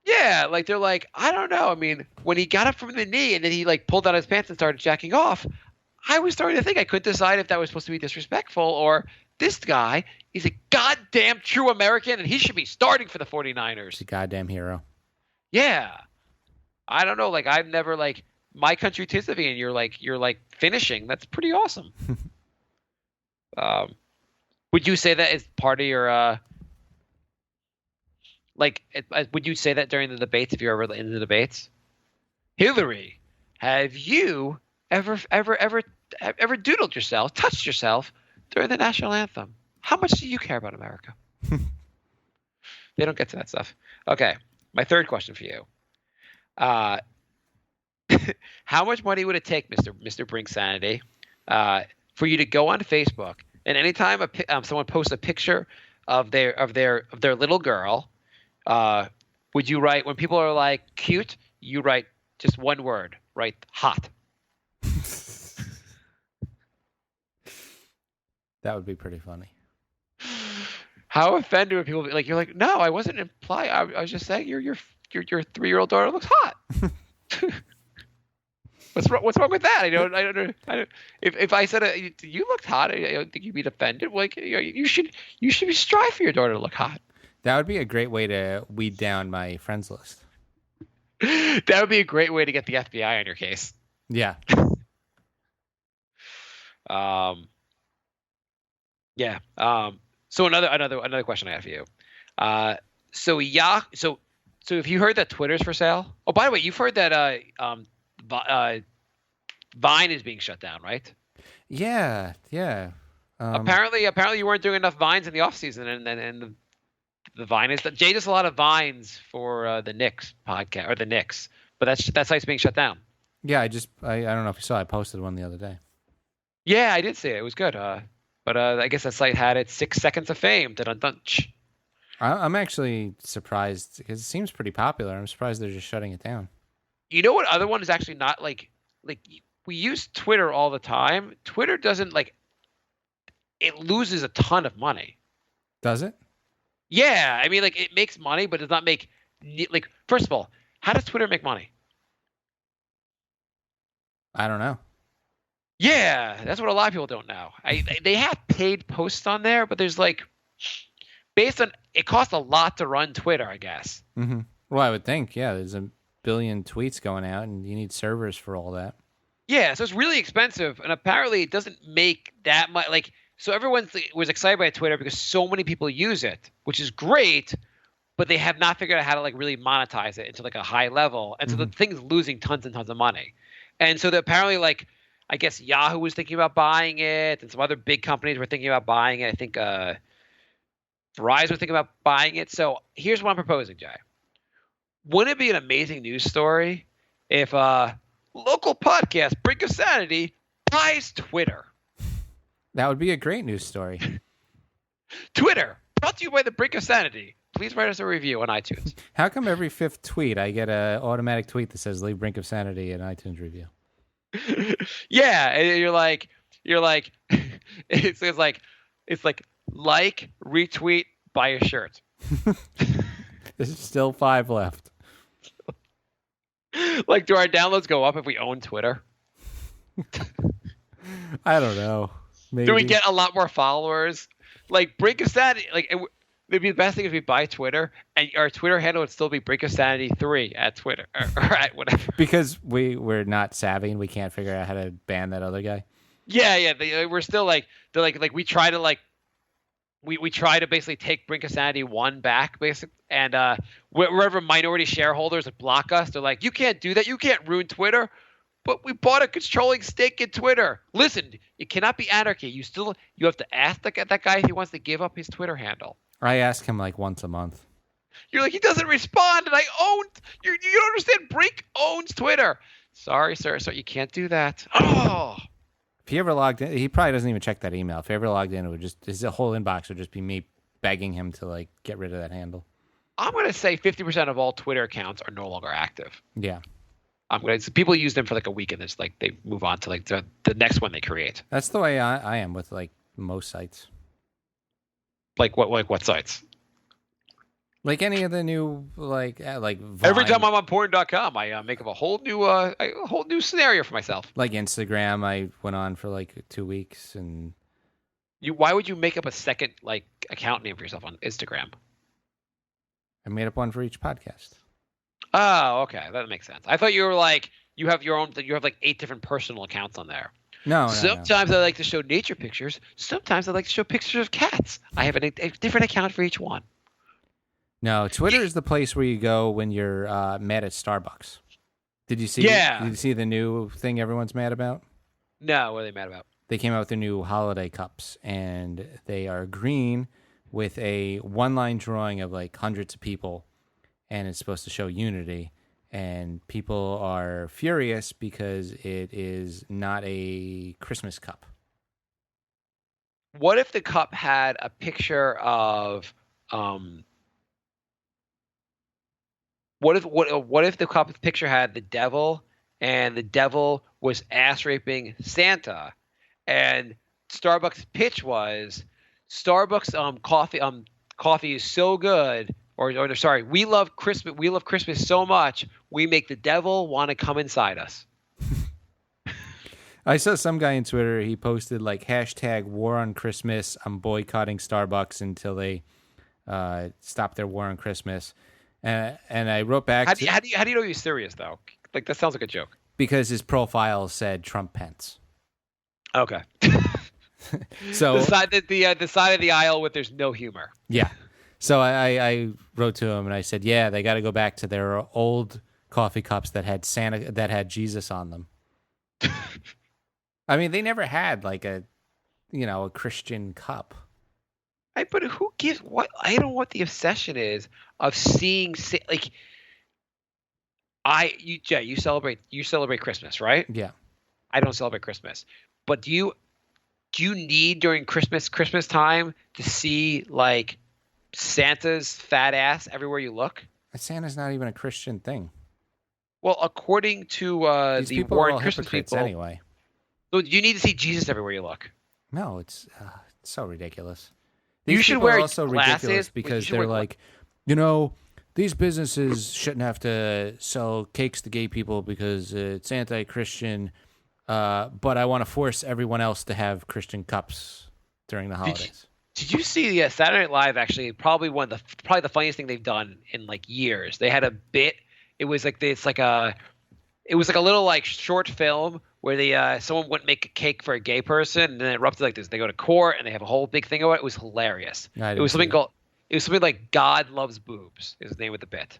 Yeah, like they're like, I don't know. I mean, when he got up from the knee and then he like pulled down his pants and started jacking off, I was starting to think I couldn't decide if that was supposed to be disrespectful or this guy is a goddamn true American and he should be starting for the 49ers. He's a goddamn hero. Yeah. I don't know. Like I've never like my country tis of thee and you're like finishing. That's pretty awesome. Would you say that as part of your would you say that during the debates if you're ever in the debates? Hillary, have you ever doodled yourself, touched yourself during the national anthem? How much do you care about America? They don't get to that stuff. Okay, my third question for you. How much money would it take, Mr. Brink Sanity, for you to go on Facebook and anytime someone posts a picture of their little girl, would you write when people are like cute? You write just one word, write hot. That would be pretty funny. How offended would people be? Like you're like, no, I wasn't implying. I was just saying your 3-year-old daughter looks hot. What's wrong with that? I don't. If I said you looked hot, I don't think you'd be offended. Like you should strive for your daughter to look hot. That would be a great way to weed down my friends list. That would be a great way to get the FBI on your case. Yeah. Yeah. So another question I have for you. So if you heard that Twitter's for sale. Oh, by the way, you've heard that Vine is being shut down, right? Yeah. Apparently you weren't doing enough Vines in the off season, and the Vine is Jay does a lot of Vines for the Knicks podcast or the Knicks, but that site's being shut down. Yeah, I don't know if you saw. I posted one the other day. Yeah, I did see it. It was good. But I guess that site had its 6 seconds of fame. Dun-dun-dun. I'm actually surprised because it seems pretty popular. I'm surprised they're just shutting it down. You know what other one is actually not like we use Twitter all the time. Twitter doesn't it loses a ton of money. Does it? Yeah, I mean it makes money, but does not make first of all, how does Twitter make money? I don't know. Yeah, that's what a lot of people don't know. They have paid posts on there, but there's based on it costs a lot to run Twitter, I guess. Mm-hmm. Well, I would think, yeah, there's a billion tweets going out, and you need servers for all that. Yeah, so it's really expensive, and apparently it doesn't make that much. So everyone was excited by Twitter because so many people use it, which is great. but they have not figured out how to like really monetize it into like a high level, and so the thing's losing tons and tons of money. And so apparently, like, I guess Yahoo was thinking about buying it, and some other big companies were thinking about buying it. I think Verizon was thinking about buying it. So here's what I'm proposing, Jay. Wouldn't it be an amazing news story if local podcast Brink of Sanity buys Twitter? That would be a great news story. Twitter, brought to you by the Brink of Sanity. Please write us a review on iTunes. How come every 5th tweet I get an automatic tweet that says "Leave Brink of Sanity" an iTunes review? Yeah, and you're like, it's like retweet, buy a shirt. There's still 5 left. Like, do our downloads go up if we own Twitter? I don't know. Maybe. Do we get a lot more followers? Like Brink of Sanity, like it'd be the best thing if we buy Twitter and our Twitter handle would still be Brink of Sanity 3 at Twitter or at whatever. Because we're not savvy and we can't figure out how to ban that other guy. Yeah. We're still like we try to like we try to basically take Brink of Sanity 1 back, basically, and wherever minority shareholders would block us, they're like, you can't do that, you can't ruin Twitter. But we bought a controlling stake in Twitter. Listen, it cannot be anarchy. You have to ask that guy if he wants to give up his Twitter handle. I ask him like once a month. You're like, he doesn't respond, and I own. You don't understand. Brink owns Twitter. Sorry, sir. So you can't do that. Oh. If he ever logged in, he probably doesn't even check that email. If he ever logged in, it would just his whole inbox would just be me begging him to like get rid of that handle. I'm gonna say 50% of all Twitter accounts are no longer active. Yeah. People use them for like a week and it's like they move on to like the next one they create. That's the way I am with like most sites. Like what sites? Like any of the new like Vine. Every time I'm on porn.com, I make up a whole new scenario for myself. Like Instagram, I went on for like 2 weeks, and why would you make up a second like account name for yourself on Instagram? I made up one for each podcast. Oh, okay, that makes sense. I thought you were like you have like 8 different personal accounts on there. No. Sometimes I like to show nature pictures. Sometimes I like to show pictures of cats. I have a different account for each one. No, Twitter is the place where you go when you're mad at Starbucks. Did you see? Yeah. Did you see the new thing everyone's mad about? No, what are they mad about? They came out with their new holiday cups, and they are green with a one-line drawing of like hundreds of people, and it's supposed to show unity. And people are furious because it is not a Christmas cup. What if the cup had a picture of What if the cup picture had the devil, and the devil was ass raping Santa, and Starbucks' pitch was Starbucks coffee is so good, or sorry, we love Christmas so much, we make the devil want to come inside us. I saw some guy on Twitter, he posted like hashtag war on Christmas, I'm boycotting Starbucks until they stop their war on Christmas. And I wrote back. How do you know he's serious though? Like that sounds like a joke. Because his profile said Trump Pence. Okay. So the side of the aisle with there's no humor. Yeah. So I wrote to him and I said, yeah, they got to go back to their old coffee cups that had Santa, that had Jesus on them. I mean, they never had like a Christian cup. But who gives what? I don't know what the obsession is of seeing like. Jay, you celebrate Christmas, right? Yeah. I don't celebrate Christmas, but do you need during Christmas time to see like Santa's fat ass everywhere you look? Santa's not even a Christian thing. Well, according to These the people war are on all Christmas hypocrites people, anyway. So you need to see Jesus everywhere you look. No, it's so ridiculous. You These should people wear are also ridiculous glasses because they're like, these businesses shouldn't have to sell cakes to gay people because it's anti-Christian, but I want to force everyone else to have Christian cups during the holidays. Did you see Saturday Night Live? Actually, probably the funniest thing they've done in like years. They had a bit. It was like a little like short film where someone wouldn't make a cake for a gay person, and then it erupted like this. They go to court and they have a whole big thing about it. It was hilarious. It was something called It was something like "God Loves Boobs" is the name of the bit.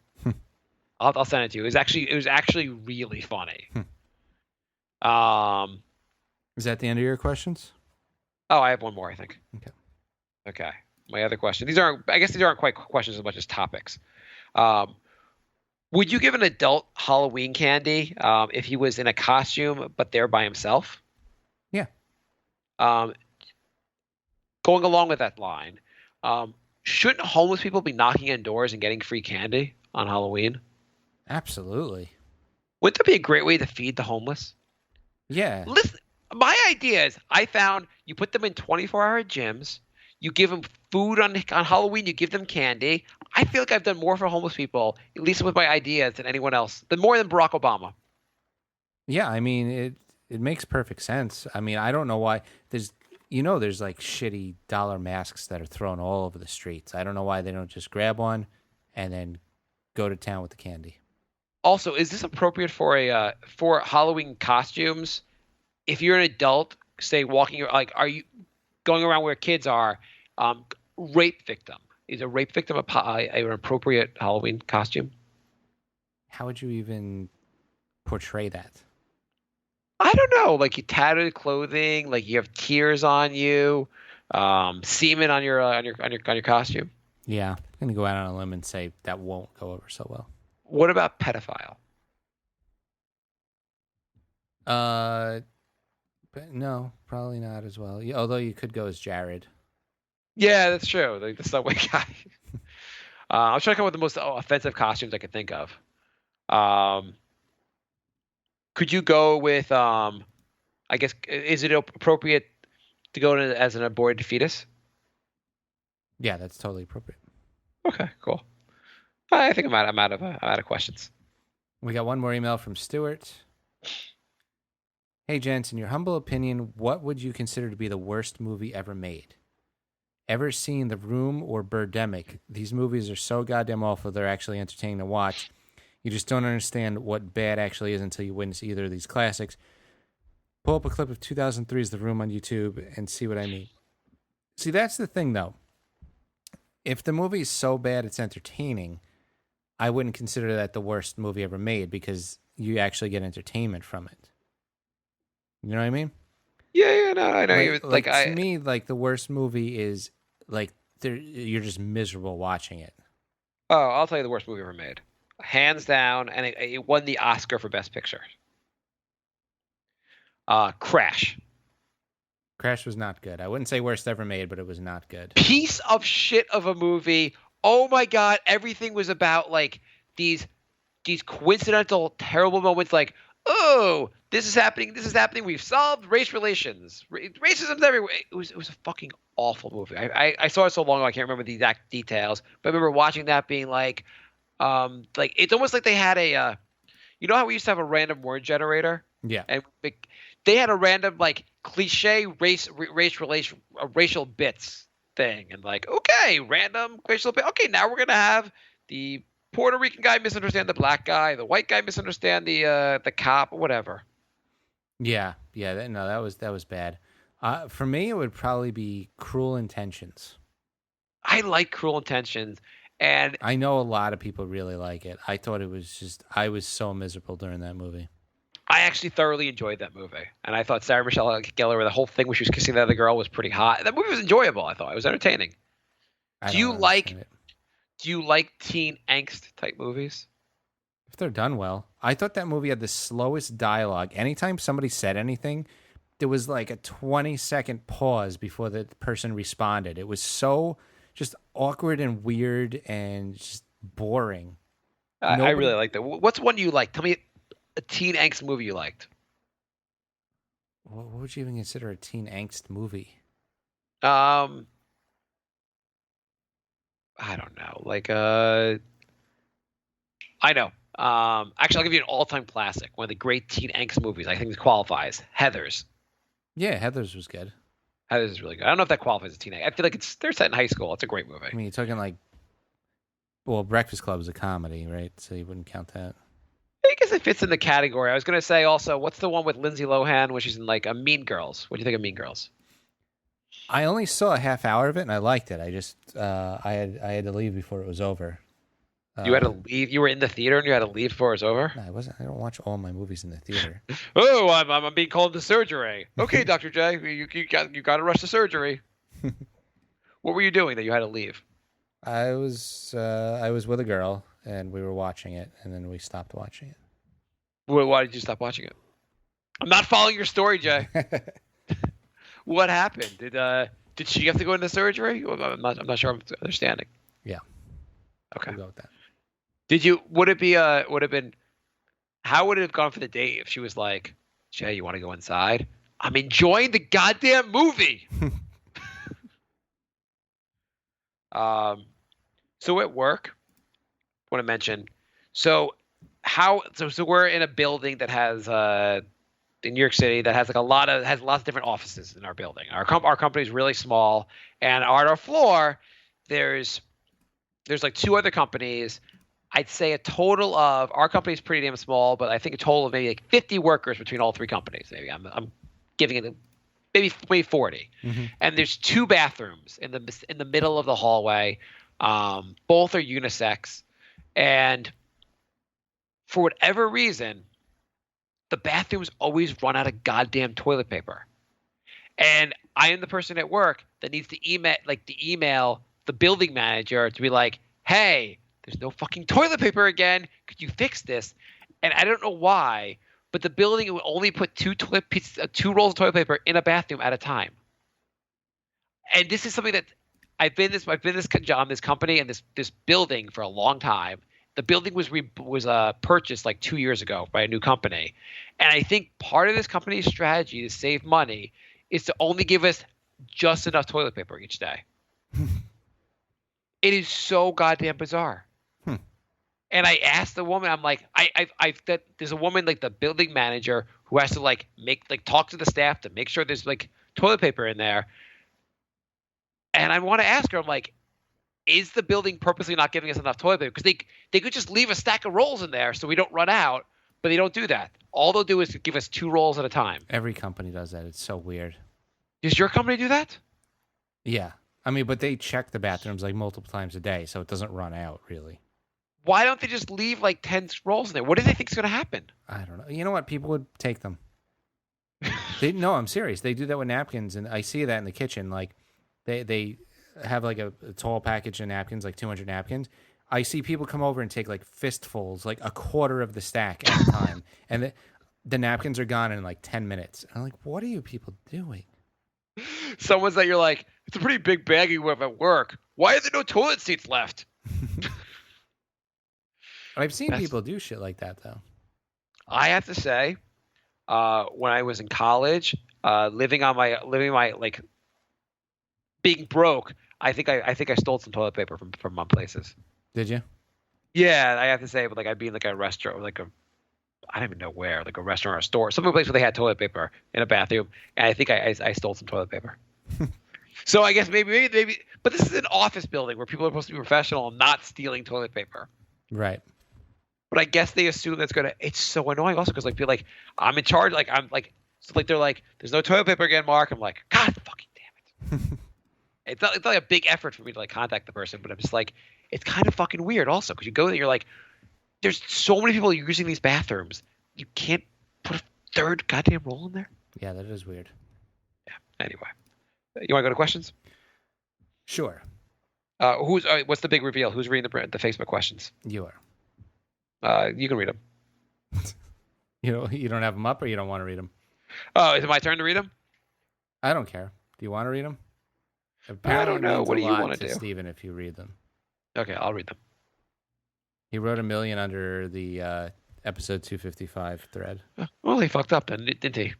I'll send it to you. It was actually really funny. Is that the end of your questions? Oh, I have one more, I think. Okay. My other question. I guess these aren't quite questions as much as topics. Would you give an adult Halloween candy if he was in a costume but there by himself? Yeah. Going along with that line, shouldn't homeless people be knocking on doors and getting free candy on Halloween? Absolutely. Wouldn't that be a great way to feed the homeless? Yeah. Listen, my idea is I found you put them in 24-hour gyms. You give them food on Halloween. You give them candy. I feel like I've done more for homeless people, at least with my ideas, than anyone else. More than Barack Obama. Yeah, I mean, it makes perfect sense. I mean, I don't know why. There's like shitty dollar masks that are thrown all over the streets. I don't know why they don't just grab one and then go to town with the candy. Also, is this appropriate for Halloween costumes? If you're an adult, say walking, like, are you going around where kids are? Rape victim. Is a rape victim an appropriate Halloween costume? How would you even portray that? I don't know. Like you tattered clothing, like you have tears on you, semen on your costume. Yeah, I'm gonna go out on a limb and say that won't go over so well. What about pedophile? But no, probably not as well. Although you could go as Jared. Yeah, that's true. Like the subway guy. I was trying to come up with the most offensive costumes I could think of. Could you go with? I guess is it appropriate to go as an aborted fetus? Yeah, that's totally appropriate. Okay, cool. I think I'm out of questions. We got one more email from Stuart. Hey, gents, in your humble opinion, what would you consider to be the worst movie ever made? Ever seen The Room or Birdemic? These movies are so goddamn awful, they're actually entertaining to watch. You just don't understand what bad actually is until you witness either of these classics. Pull up a clip of 2003's The Room on YouTube and see what I mean. See, that's the thing, though. If the movie is so bad it's entertaining, I wouldn't consider that the worst movie ever made because you actually get entertainment from it. You know what I mean? Yeah, no, I know. To me, like the worst movie is like you're just miserable watching it. Oh, I'll tell you the worst movie ever made, hands down, and it won the Oscar for Best Picture. Crash. Crash was not good. I wouldn't say worst ever made, but it was not good. Piece of shit of a movie. Oh my god, everything was about like these coincidental terrible moments like, oh, this is happening, we've solved race relations. Racism's everywhere. It was a fucking awful movie. I saw it so long ago I can't remember the exact details, but I remember watching that being like it's almost like they had a you know how we used to have a random word generator? Yeah. And they had a random like cliche racial bits thing, and like, okay, random racial bit. Okay, now we're gonna have the Puerto Rican guy misunderstand the black guy, the white guy misunderstand the cop, whatever. Yeah. That was bad. For me, it would probably be Cruel Intentions. I like Cruel Intentions, and I know a lot of people really like it. I thought it was just I was so miserable during that movie. I actually thoroughly enjoyed that movie, and I thought Sarah Michelle Gellar, the whole thing where she was kissing the other girl, was pretty hot. That movie was enjoyable. I thought it was entertaining. Do you like teen angst type movies? If they're done well. I thought that movie had the slowest dialogue. Anytime somebody said anything, there was like a 20-second pause before the person responded. It was so just awkward and weird and just boring. I really like that. What's one you like? Tell me a teen angst movie you liked. What would you even consider a teen angst movie? I don't know. Like I know. Actually, I'll give you an all-time classic. One of the great teen angst movies. I think it qualifies. Heathers. Yeah, Heathers was good. Heathers is really good. I don't know if that qualifies as teen angst. I feel like they're set in high school. It's a great movie. I mean, you're talking like, well, Breakfast Club is a comedy, right? So you wouldn't count that. I guess it fits in the category. I was going to say also, what's the one with Lindsay Lohan where she's in like a Mean Girls? What do you think of Mean Girls? I only saw a half hour of it and I liked it. I just I had to leave before it was over. You had to leave. You were in the theater and you had to leave before it was over. No, I wasn't. I don't watch all my movies in the theater. Oh, I'm being called to surgery. Okay, Dr. J, you got to rush to surgery. What were you doing that you had to leave? I was with a girl and we were watching it and then we stopped watching it. Why did you stop watching it? I'm not following your story, Jay. What happened? Did she have to go into surgery? I'm not sure I'm understanding. Yeah. Okay. We'll go with that. Would it have been, how would it have gone for the date if she was like, Jay, you want to go inside? I'm enjoying the goddamn movie. So at work, I want to mention, so we're in a building that has, in New York City, that has has lots of different offices in our building. Our company is really small, and on our floor, there's like two other companies. I'd say a total of, our company is pretty damn small, but I think a total of maybe like 50 workers between all three companies. Maybe I'm giving it maybe 40. Mm-hmm. And there's two bathrooms in the middle of the hallway. Both are unisex, and for whatever reason, the bathrooms always run out of goddamn toilet paper. And I am the person at work that needs to email the building manager to be like, hey, there's no fucking toilet paper again. Could you fix this? And I don't know why, but the building will only put two rolls of toilet paper in a bathroom at a time. And this is something that I've been this job, this company, and this building for a long time. The building was purchased like 2 years ago by a new company, and I think part of this company's strategy to save money is to only give us just enough toilet paper each day. It is so goddamn bizarre. And I asked the woman, I'm like, there's a woman, like the building manager, who has to talk to the staff to make sure there's like toilet paper in there. And I want to ask her, I'm like, is the building purposely not giving us enough toilet paper? Because they could just leave a stack of rolls in there so we don't run out, but they don't do that. All they'll do is give us 2 rolls at a time. Every company does that. It's so weird. Does your company do that? Yeah. I mean, but they check the bathrooms like multiple times a day, so it doesn't run out, really. Why don't they just leave like 10 rolls in there? What do they think is going to happen? I don't know. You know what? People would take them. No, I'm serious. They do that with napkins, and I see that in the kitchen. Like, they have like a tall package of napkins, like 200 napkins. I see people come over and take like fistfuls, like a quarter of the stack at a time, and the napkins are gone in like 10 minutes. I'm like, what are you people doing? Someone's that you're like, it's a pretty big bag you have at work. Why are there no toilet seats left? I've seen people do shit like that, though. I have to say, when I was in college, living my like being broke, I think I stole some toilet paper from places. Did you? Yeah, I have to say, but like I'd be in like a restaurant, I don't even know where, like a restaurant or a store, some place where they had toilet paper in a bathroom, and I think I stole some toilet paper. So I guess maybe, but this is an office building where people are supposed to be professional and not stealing toilet paper. Right. But I guess they assume it's so annoying also because like feel like I'm in charge, like I'm like, so like they're like, there's no toilet paper again, Mark. I'm like, God fucking damn it. It's not like a big effort for me to like contact the person, but I'm just like, it's kind of fucking weird also because you go there, you're like, there's so many people using these bathrooms, you can't put a third goddamn roll in there. Yeah, that is weird. Yeah. Anyway, you want to go to questions? Sure. What's the big reveal? Who's reading the Facebook questions? You are. You can read them. You don't have them up, or you don't want to read them? Oh, is it my turn to read them? I don't care. Do you want to read them? I don't know. What do you want to do, Stephen? If you read them. Okay, I'll read them. He wrote 1 million under the episode 255 thread. Well, he fucked up then, didn't he?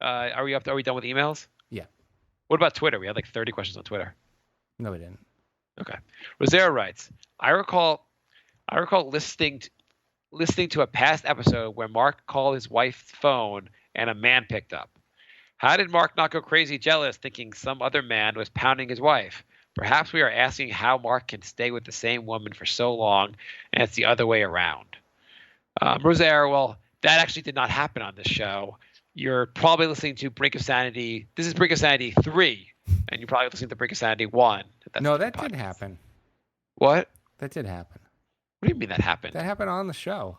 Are we done with emails? Yeah. What about Twitter? We had like 30 questions on Twitter. No, we didn't. Okay. Rosero writes, I recall listening to a past episode where Mark called his wife's phone and a man picked up. How did Mark not go crazy jealous thinking some other man was pounding his wife? Perhaps we are asking how Mark can stay with the same woman for so long, and it's the other way around. Rosero, well, that actually did not happen on this show. you're probably listening to Brink of Sanity. This is Brink of Sanity 3, and you're probably listening to Brink of Sanity 1. No, that did happen. What? That did happen. What do you mean that happened? That happened on the show.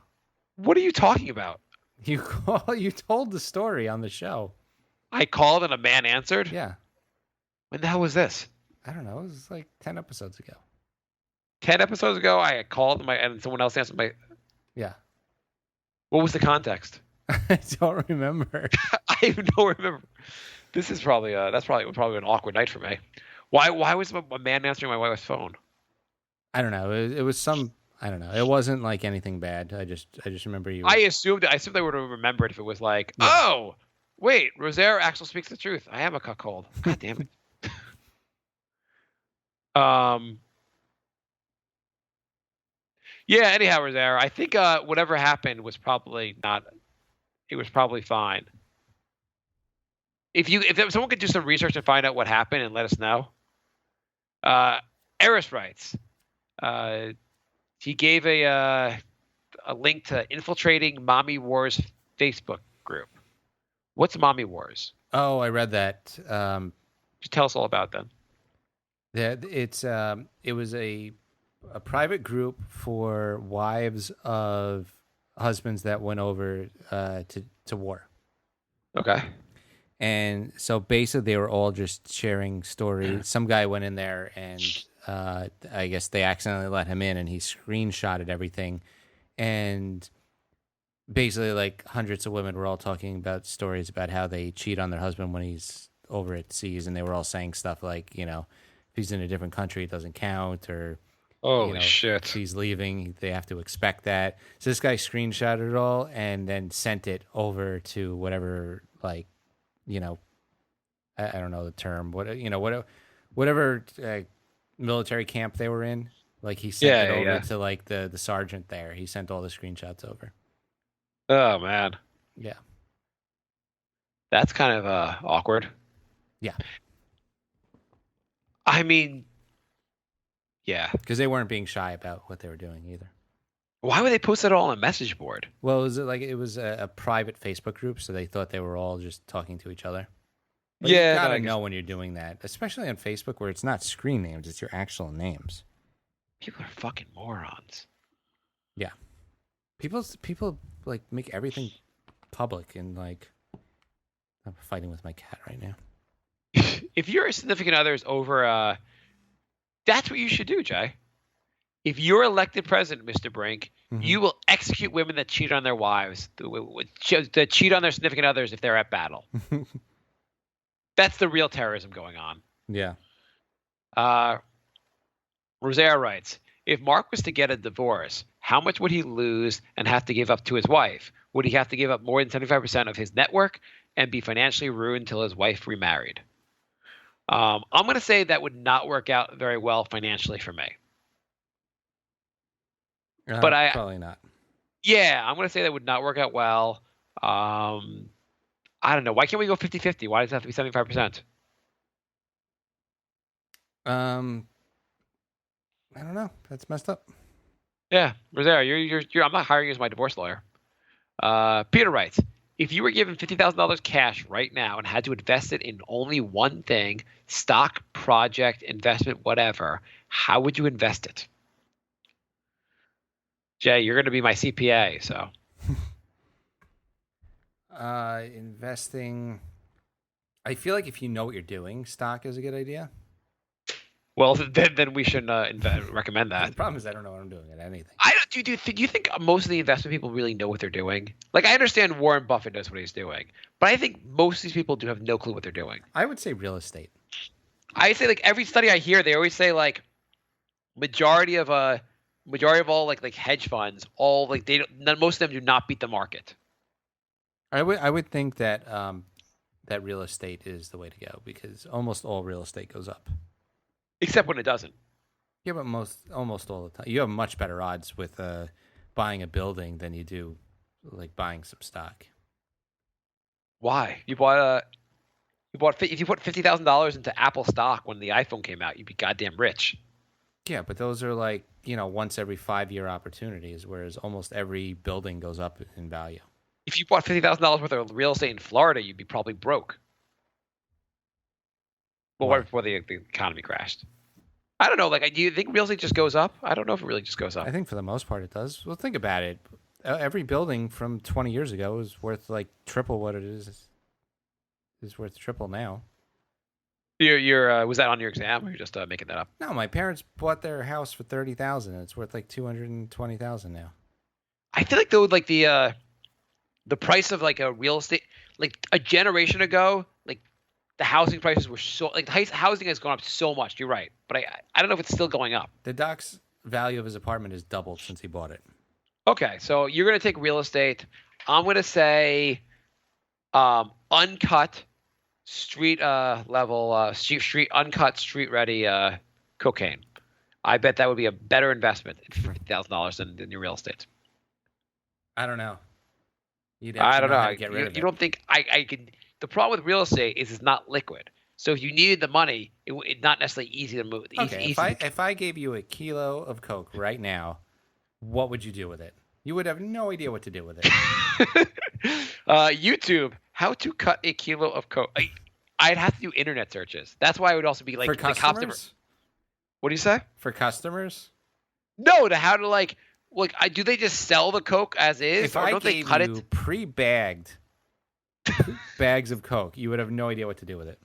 What are you talking about? You told the story on the show. I called and a man answered? Yeah. When the hell was this? I don't know. It was like 10 episodes ago. 10 episodes ago, I had called and someone else answered my... Yeah. What was the context? I don't remember. I don't remember. This is probably that's probably an awkward night for me. Why was a man answering my wife's phone? I don't know. It was some. I don't know. It wasn't like anything bad. I just remember you. I assumed they would have remembered if it was like, yeah. Oh, wait, Rosaire actually speaks the truth. I am a cuckold. God damn it. Yeah. Anyhow, Rosaire, I think whatever happened was probably not. It was probably fine. If someone could do some research and find out what happened and let us know. Eris writes. He gave a link to infiltrating Mommy Wars Facebook group. What's Mommy Wars? Oh, I read that. Just tell us all about them. It was a private group for wives of husbands that went over to war. Okay. And so basically they were all just sharing stories. Some guy went in there and I guess they accidentally let him in and he screenshotted everything. And basically like hundreds of women were all talking about stories about how they cheat on their husband when he's over at seas. And they were all saying stuff like, if he's in a different country, it doesn't count, or shit. If he's leaving, they have to expect that. So this guy screenshotted it all and then sent it over to whatever, like, I don't know the term, whatever military camp they were in. Like he sent it over to like the sergeant there. He sent all the screenshots over. Oh man. Yeah. That's kind of awkward. Yeah. I mean, yeah. Because they weren't being shy about what they were doing either. Why would they post it all on a message board? Well, it was a private Facebook group, so they thought they were all just talking to each other. But you gotta know when you're doing that, especially on Facebook where it's not screen names, it's your actual names. People are fucking morons. Yeah. People like make everything public, and like I'm fighting with my cat right now. If your significant other is over, that's what you should do, Jay. If you're elected president, Mr. Brink, you will execute women that cheat on their wives, that cheat on their significant others if they're at battle. That's the real terrorism going on. Yeah. Rosaire writes, if Mark was to get a divorce, how much would he lose and have to give up to his wife? Would he have to give up more than 75% of his network and be financially ruined until his wife remarried? I'm going to say that would not work out very well financially for me. But probably not. Yeah, I'm going to say that would not work out well. I don't know. Why can't we go 50-50? Why does it have to be 75%? I don't know. That's messed up. Yeah, Rosaire, you're I'm not hiring you as my divorce lawyer. Peter writes, if you were given $50,000 cash right now and had to invest it in only one thing, stock, project, investment, whatever, how would you invest it? Jay, you're going to be my CPA, so. Investing. I feel like if you know what you're doing, stock is a good idea. Well, then we shouldn't recommend that. The problem is I don't know what I'm doing at anything. Do you think most of the investment people really know what they're doing? Like, I understand Warren Buffett knows what he's doing, but I think most of these people do have no clue what they're doing. I would say real estate. I say, like, every study I hear, they always say, like, majority of all like hedge funds, all like most of them do not beat the market. I would think that that real estate is the way to go because almost all real estate goes up. Except when it doesn't. Yeah, but almost all the time. You have much better odds with buying a building than you do like buying some stock. Why? If you put $50,000 into Apple stock when the iPhone came out, you'd be goddamn rich. Yeah, but those are like, once every 5-year opportunities, whereas almost every building goes up in value. If you bought $50,000 worth of real estate in Florida, you'd be probably broke. Well, right before the economy crashed. I don't know. Like, do you think real estate just goes up? I don't know if it really just goes up. I think for the most part it does. Well, think about it. Every building from 20 years ago is worth like triple what it is. Is worth triple now. You're was that on your exam, or you're just making that up? No, my parents bought their house for $30,000. It's worth like $220,000 now. I feel like though, like the price of like a real estate, like a generation ago, like the housing prices were so like the housing has gone up so much. You're right, but I don't know if it's still going up. The doc's value of his apartment has doubled since he bought it. Okay, so you're gonna take real estate. I'm gonna say, uncut, street level, street uncut, street ready cocaine. I bet that would be a better investment for $50,000 than your real estate. I don't know. I don't know. How to get rid of it. You don't think I can? The problem with real estate is it's not liquid. So if you needed the money, it's not necessarily easy to move. Okay, if I gave you a kilo of coke right now, what would you do with it? You would have no idea what to do with it. YouTube, how to cut a kilo of coke. I'd have to do internet searches. That's why I would also be like for customers. What do you say? For customers? No, to how to like do they just sell the coke as is? If or I don't gave they cut you it? pre-bagged bags of coke, you would have no idea what to do with it.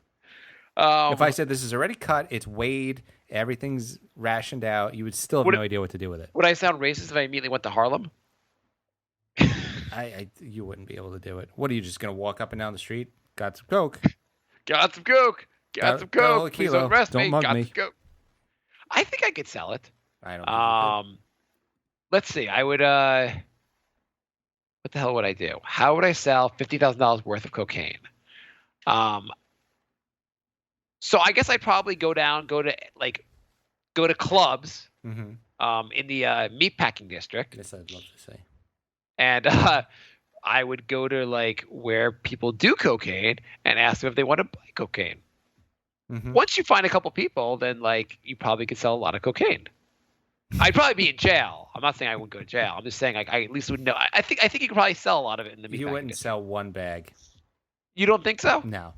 Um, If I said this is already cut, it's weighed, everything's rationed out, you would still have no idea what to do with it. Would I sound racist if I immediately went to Harlem? You wouldn't be able to do it. What are you just gonna walk up and down the street? Got some coke. Got some coke. Got some got a coke. Please kilo. don't arrest Don't me. mug Got me. some coke. I think I could sell it. I don't. Think you Let's see. I would. What the hell would I do? How would I sell $50,000 worth of cocaine? So I guess I'd probably go to clubs. could. Mm-hmm. In the meatpacking district. Yes, I'd love to say. And I would go to like where people do cocaine and ask them if they want to buy cocaine. Mm-hmm. Once you find a couple people, then like you probably could sell a lot of cocaine. I'd probably be in jail. I'm not saying I wouldn't go to jail. I'm just saying like I at least would know. I think you could probably sell a lot of it in the meatpacking You wouldn't district. sell one bag. You don't think so? No.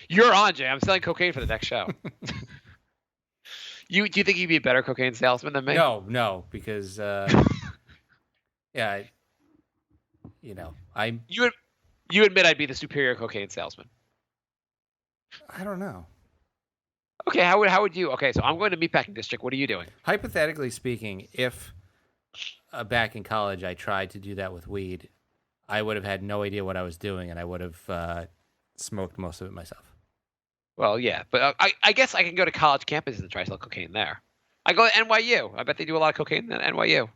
You're on, Jay. I'm selling cocaine for the next show. Do you think you'd be a better cocaine salesman than me? No, because yeah, You admit I'd be the superior cocaine salesman. I don't know. Okay, how would you? Okay, so I'm going to meatpacking district. What are you doing? Hypothetically speaking, if back in college I tried to do that with weed, I would have had no idea what I was doing, and I would have smoked most of it myself. Well, yeah, but I guess I can go to college campuses and try to sell cocaine there. I go to NYU. I bet they do a lot of cocaine at NYU.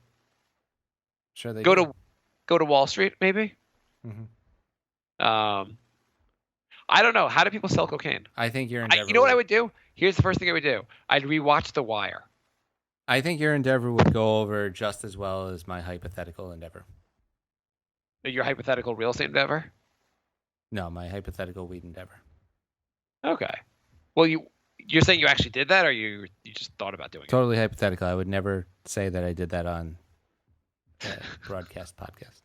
Sure, they Go do. to Wall Street, maybe. Mm-hmm. I don't know. How do people sell cocaine? I think your endeavor. You know what I would do? Here's the first thing I would do. I'd rewatch The Wire. I think your endeavor would go over just as well as my hypothetical endeavor. Your hypothetical real estate endeavor? No, my hypothetical weed endeavor. Okay. Well, you're saying you actually did that, or you just thought about doing it? Totally hypothetical. I would never say that I did that on a broadcast podcast.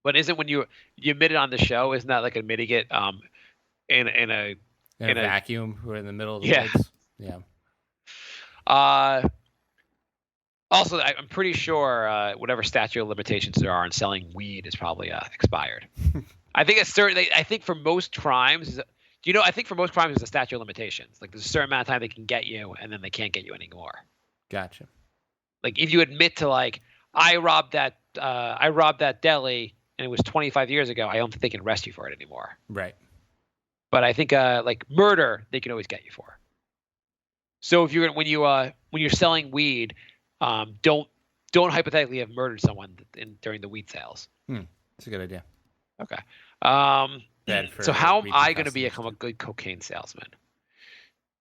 But isn't when you admit it on the show, isn't that like admitting it in a vacuum? We're in the middle of the Yeah. woods. Yeah. Also, I'm pretty sure whatever statute of limitations there are on selling weed is probably expired. I think it's certain. I think for most crimes, I think for most crimes there's a statute of limitations. Like there's a certain amount of time they can get you, and then they can't get you anymore. Gotcha. Like if you admit to like I robbed that deli and it was 25 years ago, I don't think they can arrest you for it anymore. Right. But I think like murder, they can always get you for. So if when you're selling weed, don't hypothetically have murdered someone during the weed sales. That's a good idea. Okay. So how am I going to become a good cocaine salesman?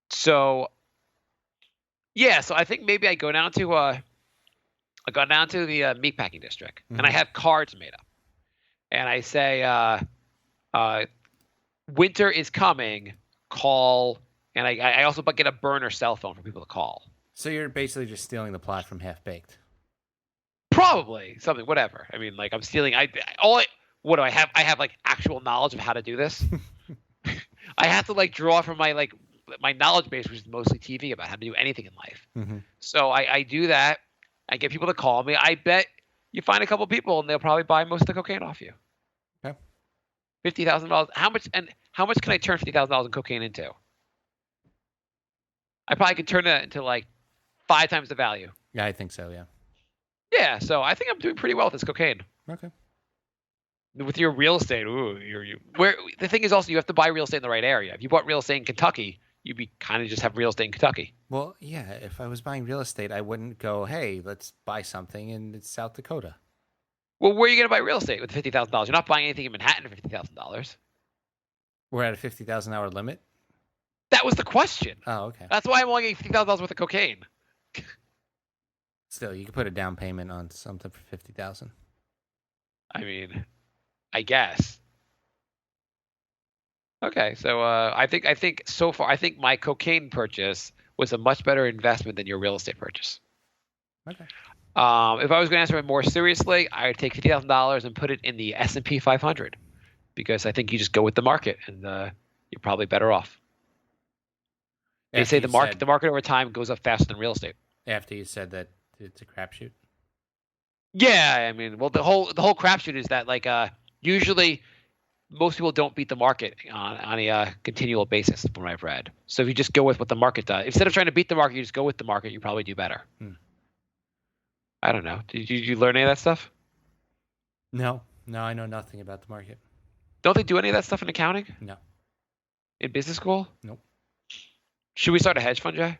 So yeah, so I think maybe I go down to the meatpacking district, and I have cards made up, and I say, "Winter is coming. Call." And I also get a burner cell phone for people to call. So you're basically just stealing the plot from Half Baked. Probably something, whatever. I mean, like I'm stealing. What do I have? I have like actual knowledge of how to do this. I have to like draw from my knowledge base, which is mostly TV about how to do anything in life. Mm-hmm. So I do that. I get people to call me. I bet you find a couple people and they'll probably buy most of the cocaine off you. Okay. $50,000. How much can I turn $50,000 in cocaine into? I probably could turn that into like 5 times the value. Yeah, I think so. Yeah. Yeah, so I think I'm doing pretty well with this cocaine. Okay. With your real estate, where the thing is also you have to buy real estate in the right area. If you bought real estate in Kentucky, you'd be kind of just have real estate in Kentucky. Well, yeah. If I was buying real estate, I wouldn't go, "Hey, let's buy something in South Dakota." Well, where are you going to buy real estate with $50,000? You're not buying anything in Manhattan for $50,000. We're at a $50,000 limit. That was the question. Oh, okay. That's why I'm only getting $50,000 worth of cocaine. Still, you could put a down payment on something for $50,000. I mean, I guess. Okay, so I think so far my cocaine purchase was a much better investment than your real estate purchase. Okay. If I was going to answer it more seriously, I would take $50,000 and put it in the S&P 500 because I think you just go with the market and you're probably better off. They say the market over time goes up faster than real estate. After you said that it's a crapshoot. Yeah, I mean, well, the whole crapshoot is that like usually most people don't beat the market on a continual basis, from what I've read. So if you just go with what the market does, instead of trying to beat the market, you just go with the market. You probably do better. I don't know. Did you learn any of that stuff? No, I know nothing about the market. Don't they do any of that stuff in accounting? No. In business school? Nope. Should we start a hedge fund, Jay?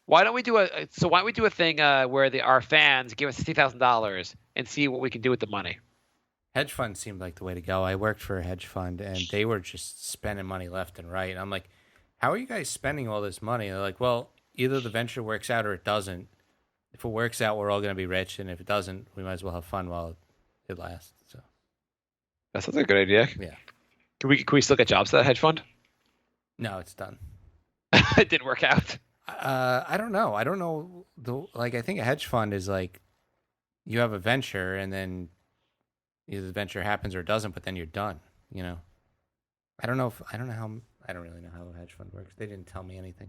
Why don't we do a thing where our fans give us $50,000 and see what we can do with the money? Hedge fund seemed like the way to go. I worked for a hedge fund, and they were just spending money left and right. And I'm like, how are you guys spending all this money? And they're like, well, either the venture works out or it doesn't. If it works out, we're all going to be rich, and if it doesn't, we might as well have fun while it lasts. So that sounds like a good idea. Yeah. Can we still get jobs to that hedge fund? No, it's done. It didn't work out. I don't know. I don't know. I think a hedge fund is like you have a venture, and then either the venture happens or it doesn't, but then you're done. You know. I don't really know how a hedge fund works. They didn't tell me anything.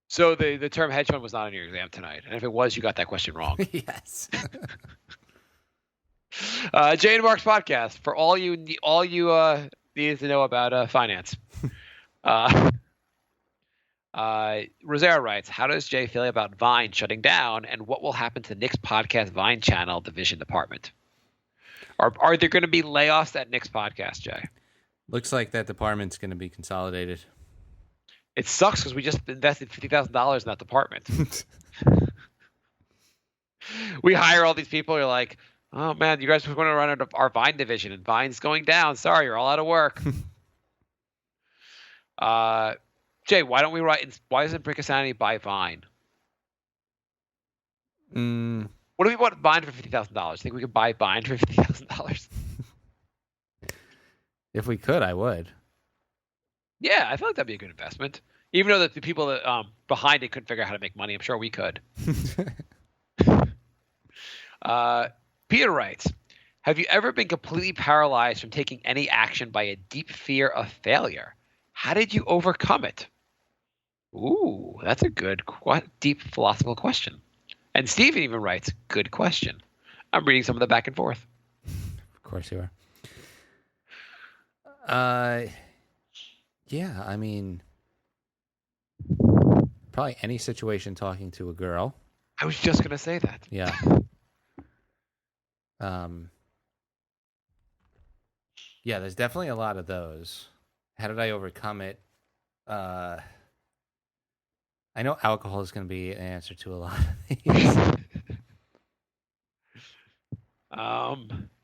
So the term hedge fund was not on your exam tonight, and if it was, you got that question wrong. Yes. Jay and Mark's podcast for all you need to know about finance. Rosero writes, how does Jay feel about Vine shutting down, and what will happen to Nick's podcast Vine channel division department? Are there going to be layoffs at Nick's podcast, Jay? Looks like that department's going to be consolidated. It sucks because we just invested $50,000 in that department. We hire all these people. You're like, oh man, you guys want to run our Vine division, and Vine's going down. Sorry, you're all out of work. Jay, why doesn't Brick of Sanity buy Vine? What if we bought Vine for $50,000? Think we could buy Vine for $50,000? If we could, I would. Yeah, I feel like that'd be a good investment. Even though the people that behind it couldn't figure out how to make money, I'm sure we could. Peter writes, have you ever been completely paralyzed from taking any action by a deep fear of failure? How did you overcome it? Ooh, that's a good, deep philosophical question. And Steven even writes, good question. I'm reading some of the back and forth. Of course you are. Yeah, I mean, probably any situation talking to a girl. I was just going to say that. Yeah. Yeah, there's definitely a lot of those. How did I overcome it? I know alcohol is going to be an answer to a lot of these.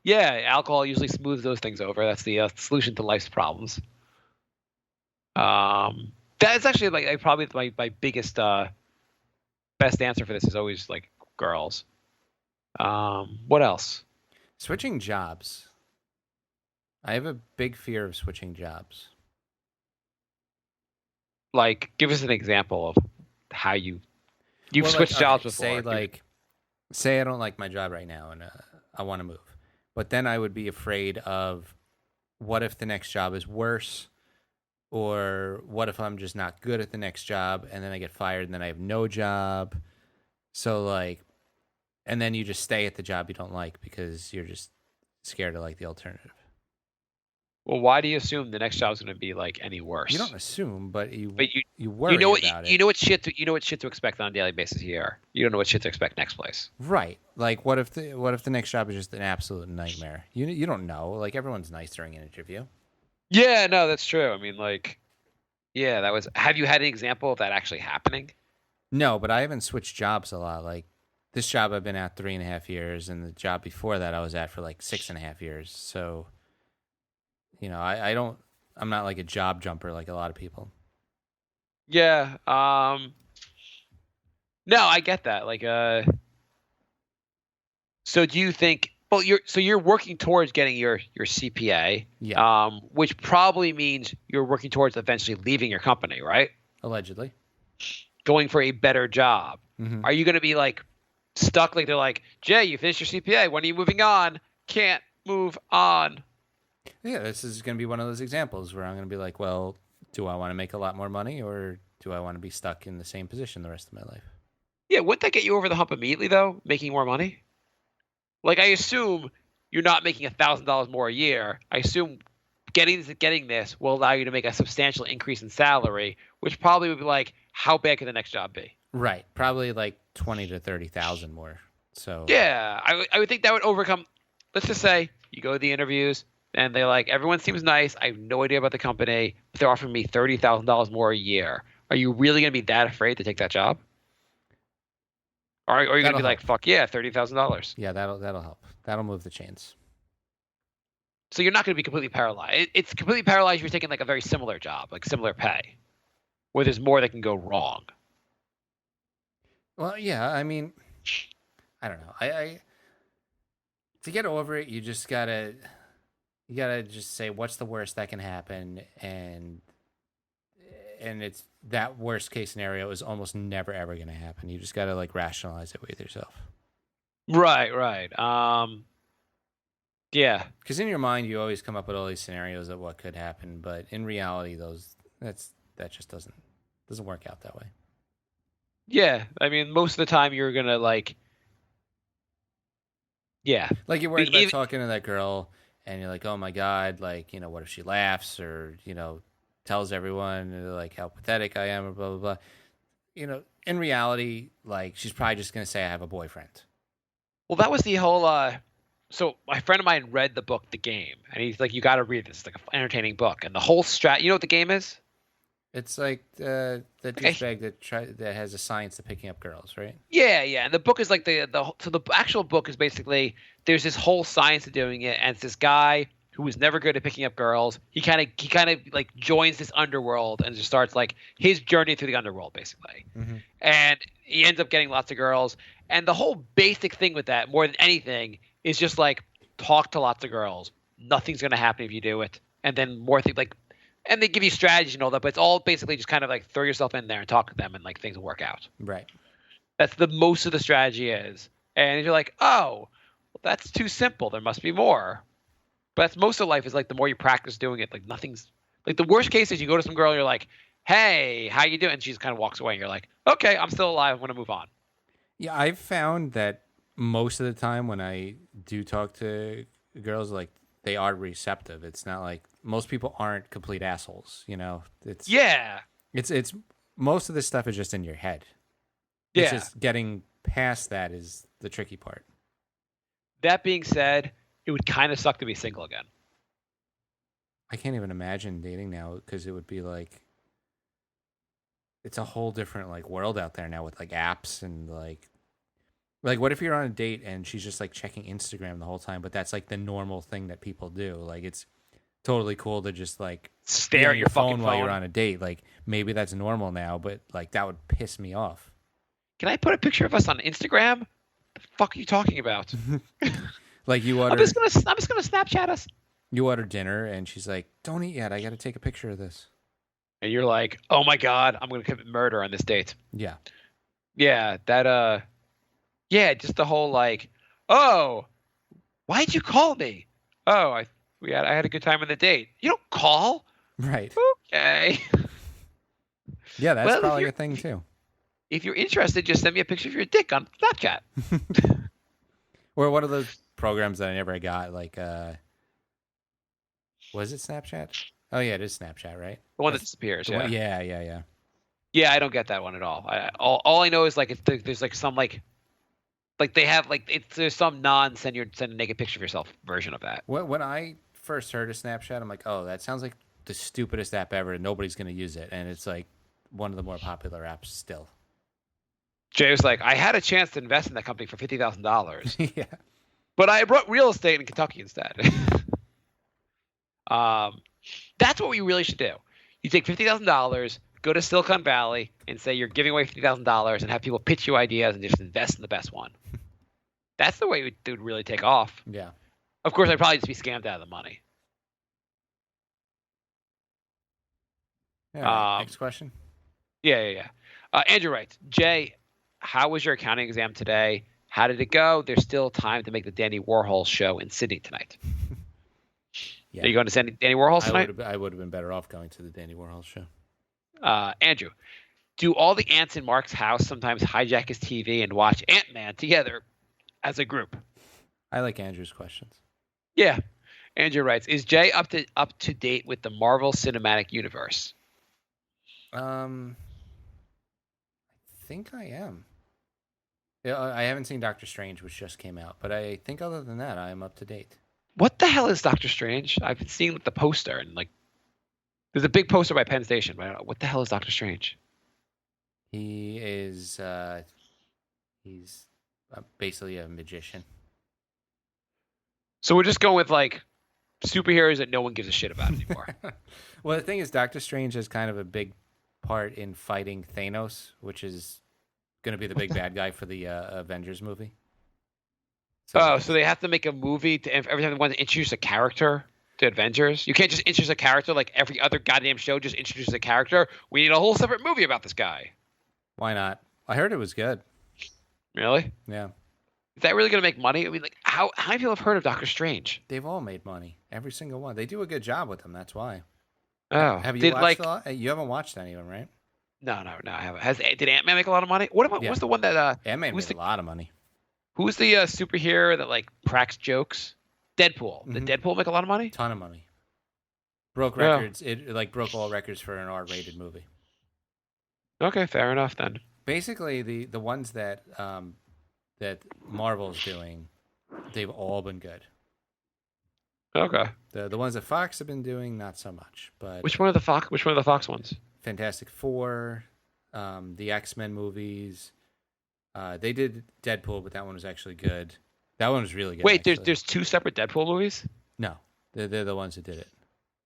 Yeah, alcohol usually smooths those things over. That's the solution to life's problems. That's actually like probably my biggest best answer for this is always like girls. What else? Switching jobs. I have a big fear of switching jobs. Like, give us an example of how you've switched jobs before. Say say I don't like my job right now and I want to move, but then I would be afraid of what if the next job is worse, or what if I'm just not good at the next job and then I get fired and then I have no job. So like, and then you just stay at the job you don't like because you're just scared of like the alternative. Well, why do you assume the next job is going to be like any worse? You don't assume, but you you worry know what about it. you know what shit to expect on a daily basis here. You don't know what shit to expect next place. Right. Like what if the next job is just an absolute nightmare? You don't know. Like everyone's nice during an interview. Yeah, no, that's true. I mean, like, yeah, that was. Have you had an example of that actually happening? No, but I haven't switched jobs a lot. Like this job I've been at 3.5 years, and the job before that I was at for like 6.5 years. So, I'm not like a job jumper like a lot of people. Yeah. No, I get that. Like, so do you think? Well, you're working towards getting your CPA. Yeah. Which probably means you're working towards eventually leaving your company, right? Allegedly. Going for a better job. Mm-hmm. Are you going to be like stuck? Like they're like, Jay, you finished your CPA. When are you moving on? Can't move on. Yeah, this is going to be one of those examples where I'm going to be like, well, do I want to make a lot more money or do I want to be stuck in the same position the rest of my life? Yeah, wouldn't that get you over the hump immediately, though, making more money? Like, I assume you're not making $1,000 more a year. I assume getting this will allow you to make a substantial increase in salary, which probably would be like, how bad could the next job be? Right, probably like 20 to 30,000 more. So yeah, I would think that would overcome. Let's just say you go to the interviews and they're like, everyone seems nice. I have no idea about the company, but they're offering me $30,000 more a year. Are you really going to be that afraid to take that job? Or are you going to be like, fuck yeah, $30,000? Yeah, that'll help. That'll move the chains. So you're not going to be completely paralyzed. It's completely paralyzed if you're taking like a very similar job, like similar pay, where there's more that can go wrong. Well, yeah, I mean, I don't know. I to get over it, you gotta just say what's the worst that can happen, and it's that worst case scenario is almost never ever going to happen. You just gotta like rationalize it with yourself. Right. Yeah. Because in your mind, you always come up with all these scenarios of what could happen, but in reality, that just doesn't work out that way. Yeah, I mean, most of the time you're gonna like, yeah, like you're worried about talking to that girl, and you're like, oh my god, like what if she laughs or tells everyone like how pathetic I am or blah blah blah. In reality, like she's probably just gonna say I have a boyfriend. Well, that was the whole. So my friend of mine read the book The Game, and he's like, you got to read this. It's like an entertaining book, and the whole You know what the game is? It's like the douchebag that has a science to picking up girls, right? Yeah, and the book is like so the actual book is basically there's this whole science of doing it, and it's this guy who was never good at picking up girls. He kind of like joins this underworld and just starts like his journey through the underworld basically, and he ends up getting lots of girls. And the whole basic thing with that, more than anything, is just like talk to lots of girls. Nothing's gonna happen if you do it, and then more things like. And they give you strategy and all that, but it's all basically just kind of like throw yourself in there and talk to them and like things will work out. Right. That's the most of the strategy is. And you're like, oh, well, that's too simple. There must be more. But that's most of life is like the more you practice doing it, like nothing's like the worst case is you go to some girl and you're like, hey, how you doing? And she just kind of walks away and you're like, okay, I'm still alive. I'm going to move on. Yeah, I've found that most of the time when I do talk to girls, like they are receptive. It's not like most people aren't complete assholes, It's It's most of this stuff is just in your head. Yeah. It's just getting past that is the tricky part. That being said, it would kind of suck to be single again. I can't even imagine dating now because it would be like it's a whole different like world out there now with like apps and like what if you're on a date and she's just like checking Instagram the whole time, but that's like the normal thing that people do. Like it's totally cool to just like stare at your phone while you're on a date. Like maybe that's normal now, but like that would piss me off. Can I put a picture of us on Instagram? The fuck are you talking about? Like you order. I'm just gonna Snapchat us. You order dinner and she's like, "Don't eat yet. I got to take a picture of this." And you're like, "Oh my god, I'm gonna commit murder on this date." Yeah. Yeah, that Yeah, just the whole like, oh, why'd you call me? Oh, I had a good time on the date. You don't call? Right. Okay. Yeah, that's Well, probably a thing too. If you're interested, just send me a picture of your dick on Snapchat. Or what are those programs that I never got? Like, was it Snapchat? Oh yeah, it is Snapchat, right? The one that disappears. The Yeah. one- yeah. Yeah, I don't get that one at all. All I know is like there's like some like they have like there's some send a naked picture of yourself version of that. When I first heard of Snapchat, I'm like, oh, that sounds like the stupidest app ever. Nobody's gonna use it, and it's like one of the more popular apps still. Jay was like, I had a chance to invest in that company for $50,000, Yeah. but I brought real estate in Kentucky instead. That's what we really should do. You take $50,000, go to Silicon Valley, and say you're giving away $50,000, and have people pitch you ideas and just invest in the best one. That's the way it would really take off. Yeah. Of course, I'd probably just be scammed out of the money. Yeah. Next question. Yeah. Andrew writes, Jay, how was your accounting exam today? How did it go? There's still time to make the Danny Warhol show in Sydney tonight. Yeah. Are you going to send Danny Warhol tonight? I would have been better off going to the Danny Warhol show. Andrew, do all the ants in Mark's house sometimes hijack his TV and watch Ant-Man together as a group? I like Andrew's questions. Yeah. Andrew writes, is Jay up to date with the Marvel Cinematic Universe? I think I am. Yeah, I haven't seen Doctor Strange, which just came out, but I think other than that, I am up to date. What the hell is Doctor Strange? I've been seeing the poster and like, there's a big poster by Penn Station, but I don't know. What the hell is Doctor Strange? He is, he's basically a magician. So we're just going with like superheroes that no one gives a shit about anymore. Well, the thing is, Doctor Strange is kind of a big part in fighting Thanos, which is going to be the big bad guy for the Avengers movie. So they have to make a movie to every time they want to introduce a character to Avengers. You can't just introduce a character like every other goddamn show just introduces a character. We need a whole separate movie about this guy. Why not? I heard it was good. Really? Yeah. Is that really going to make money? I mean, like, how many people have heard of Doctor Strange? They've all made money. Every single one. They do a good job with them. That's why. Oh, Have you watched a lot? You haven't watched any of them, right? No, I haven't. Did Ant-Man make a lot of money? What about what's the one that Ant-Man made a lot of money. Who's the superhero that like cracks jokes? Deadpool. Mm-hmm. Did Deadpool make a lot of money? Ton of money. Broke records. It like broke all records for an R-rated movie. Okay, fair enough then. Basically, the ones that that Marvel's doing, they've all been good. Okay. The ones that Fox have been doing, not so much. But Which one of the Fox ones? Fantastic Four, the X-Men movies. They did Deadpool, but that one was actually good. That one was really good. Wait, actually. there's two separate Deadpool movies? No, they're the ones that did it.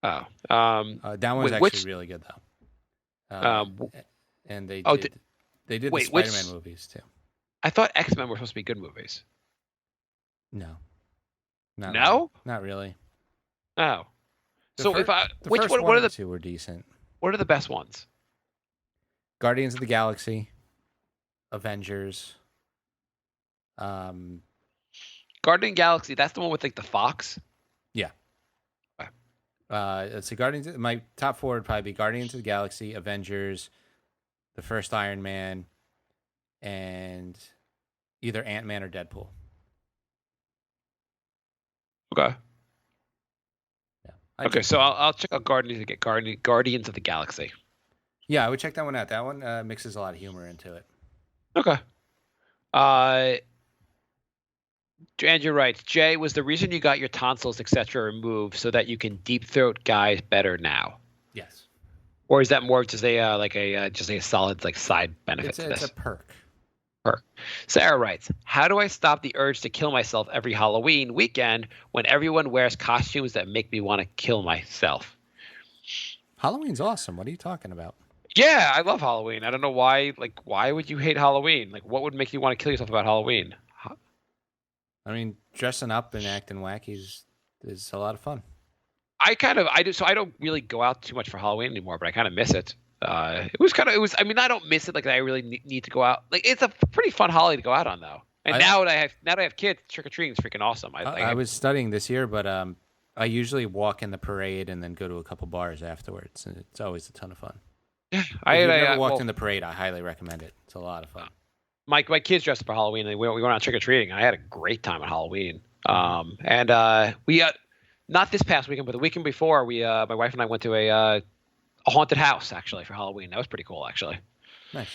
Oh. That one's actually really good though. And they did the Spider-Man movies too. I thought X-Men were supposed to be good movies. No. No? Not really. Oh. What are the two were decent. What are the best ones? Guardians of the Galaxy, Avengers. Guardian Galaxy, that's the one with like the fox? Yeah. Okay. Let's see, my top four would probably be Guardians of the Galaxy, Avengers, the first Iron Man, and either Ant-Man or Deadpool. Okay. Yeah. Okay, so I'll check out Guardians of the Galaxy. Yeah, I would check that one out. That one mixes a lot of humor into it. Okay. Andrew writes, Jay, was the reason you got your tonsils, etc., removed so that you can deep throat guys better now? Yes. Or is that more of just a solid like side benefit to this? It's a perk. Sarah writes, how do I stop the urge to kill myself every Halloween weekend when everyone wears costumes that make me want to kill myself? Halloween's awesome. What are you talking about? Yeah, I love Halloween. I don't know why. Like, why would you hate Halloween? Like, what would make you want to kill yourself about Halloween? I mean, dressing up and acting wacky is a lot of fun. I do. So I don't really go out too much for Halloween anymore, but I kind of miss it. I mean, I don't miss it like I really need to go out. Like, it's a pretty fun holiday to go out on, though. And now that I have kids, trick or treating is freaking awesome. I was studying this year, but I usually walk in the parade and then go to a couple bars afterwards, and it's always a ton of fun. Yeah, If you've never walked in the parade, I highly recommend it. It's a lot of fun. My kids dressed up for Halloween, and we went out trick or treating. I had a great time at Halloween. We not this past weekend, but the weekend before, my wife and I went to a haunted house actually for Halloween. That was pretty cool, actually. Nice.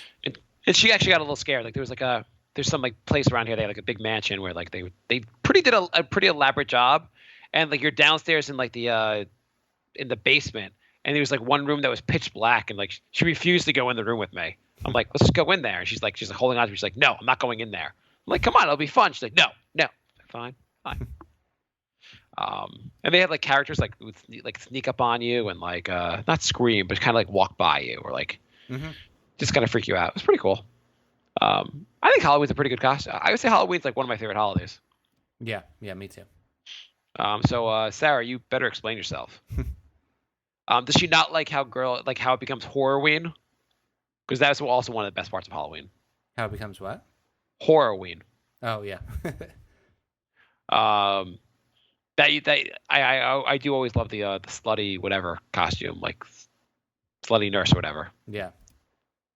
And she actually got a little scared. Like there's some like place around here. They had like a big mansion where like they did a pretty elaborate job, and like you're downstairs in like the in the basement, and there was like one room that was pitch black, and like she refused to go in the room with me. I'm like, let's just go in there, and she's like holding on to me. She's like, no, I'm not going in there. I'm like, come on, it'll be fun. She's like, no, fine. And they had like characters like would sneak up on you and like not scream, but kind of like walk by you or like just kind of freak you out. It was pretty cool. I think Halloween's a pretty good costume. I would say Halloween's like one of my favorite holidays. Yeah, me too. So Sarah, you better explain yourself. Does she not like how it becomes Horrorween? Because that's also one of the best parts of Halloween. How it becomes what? Horrorween. Oh yeah. I do always love the slutty whatever costume, like slutty nurse or whatever. Yeah.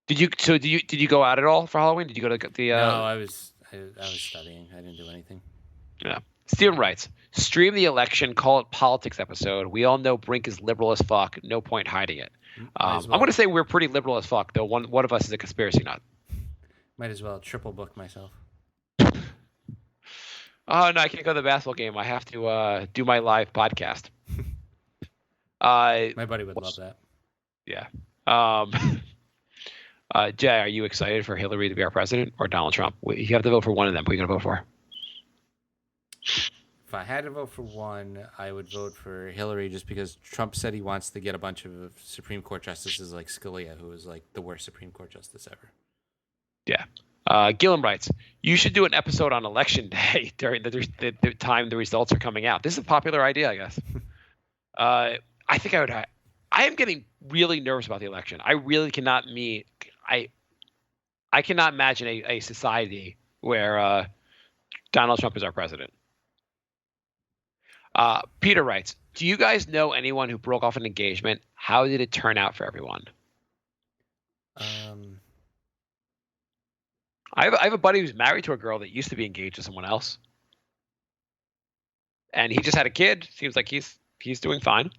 Did you go out at all for Halloween? Did you go to the? No, I was studying. I didn't do anything. Yeah. Steven writes, stream the election, call it politics episode. We all know Brink is liberal as fuck. No point hiding it. I'm going to say we're pretty liberal as fuck, though one of us is a conspiracy nut. Might as well triple book myself. Oh, no, I can't go to the basketball game. I have to do my live podcast. My buddy would love that. Yeah. Jay, are you excited for Hillary to be our president or Donald Trump? You have to vote for one of them. Who are you going to vote for? If I had to vote for one, I would vote for Hillary just because Trump said he wants to get a bunch of Supreme Court justices like Scalia, who is like the worst Supreme Court justice ever. Yeah. Gillen writes, you should do an episode on election day during the time the results are coming out. This is a popular idea, I guess. I think I would. I am getting really nervous about the election. I really cannot I cannot imagine a society where Donald Trump is our president. Peter writes, do you guys know anyone who broke off an engagement? How did it turn out for everyone? I have a buddy who's married to a girl that used to be engaged to someone else. And he just had a kid. Seems like he's doing fine.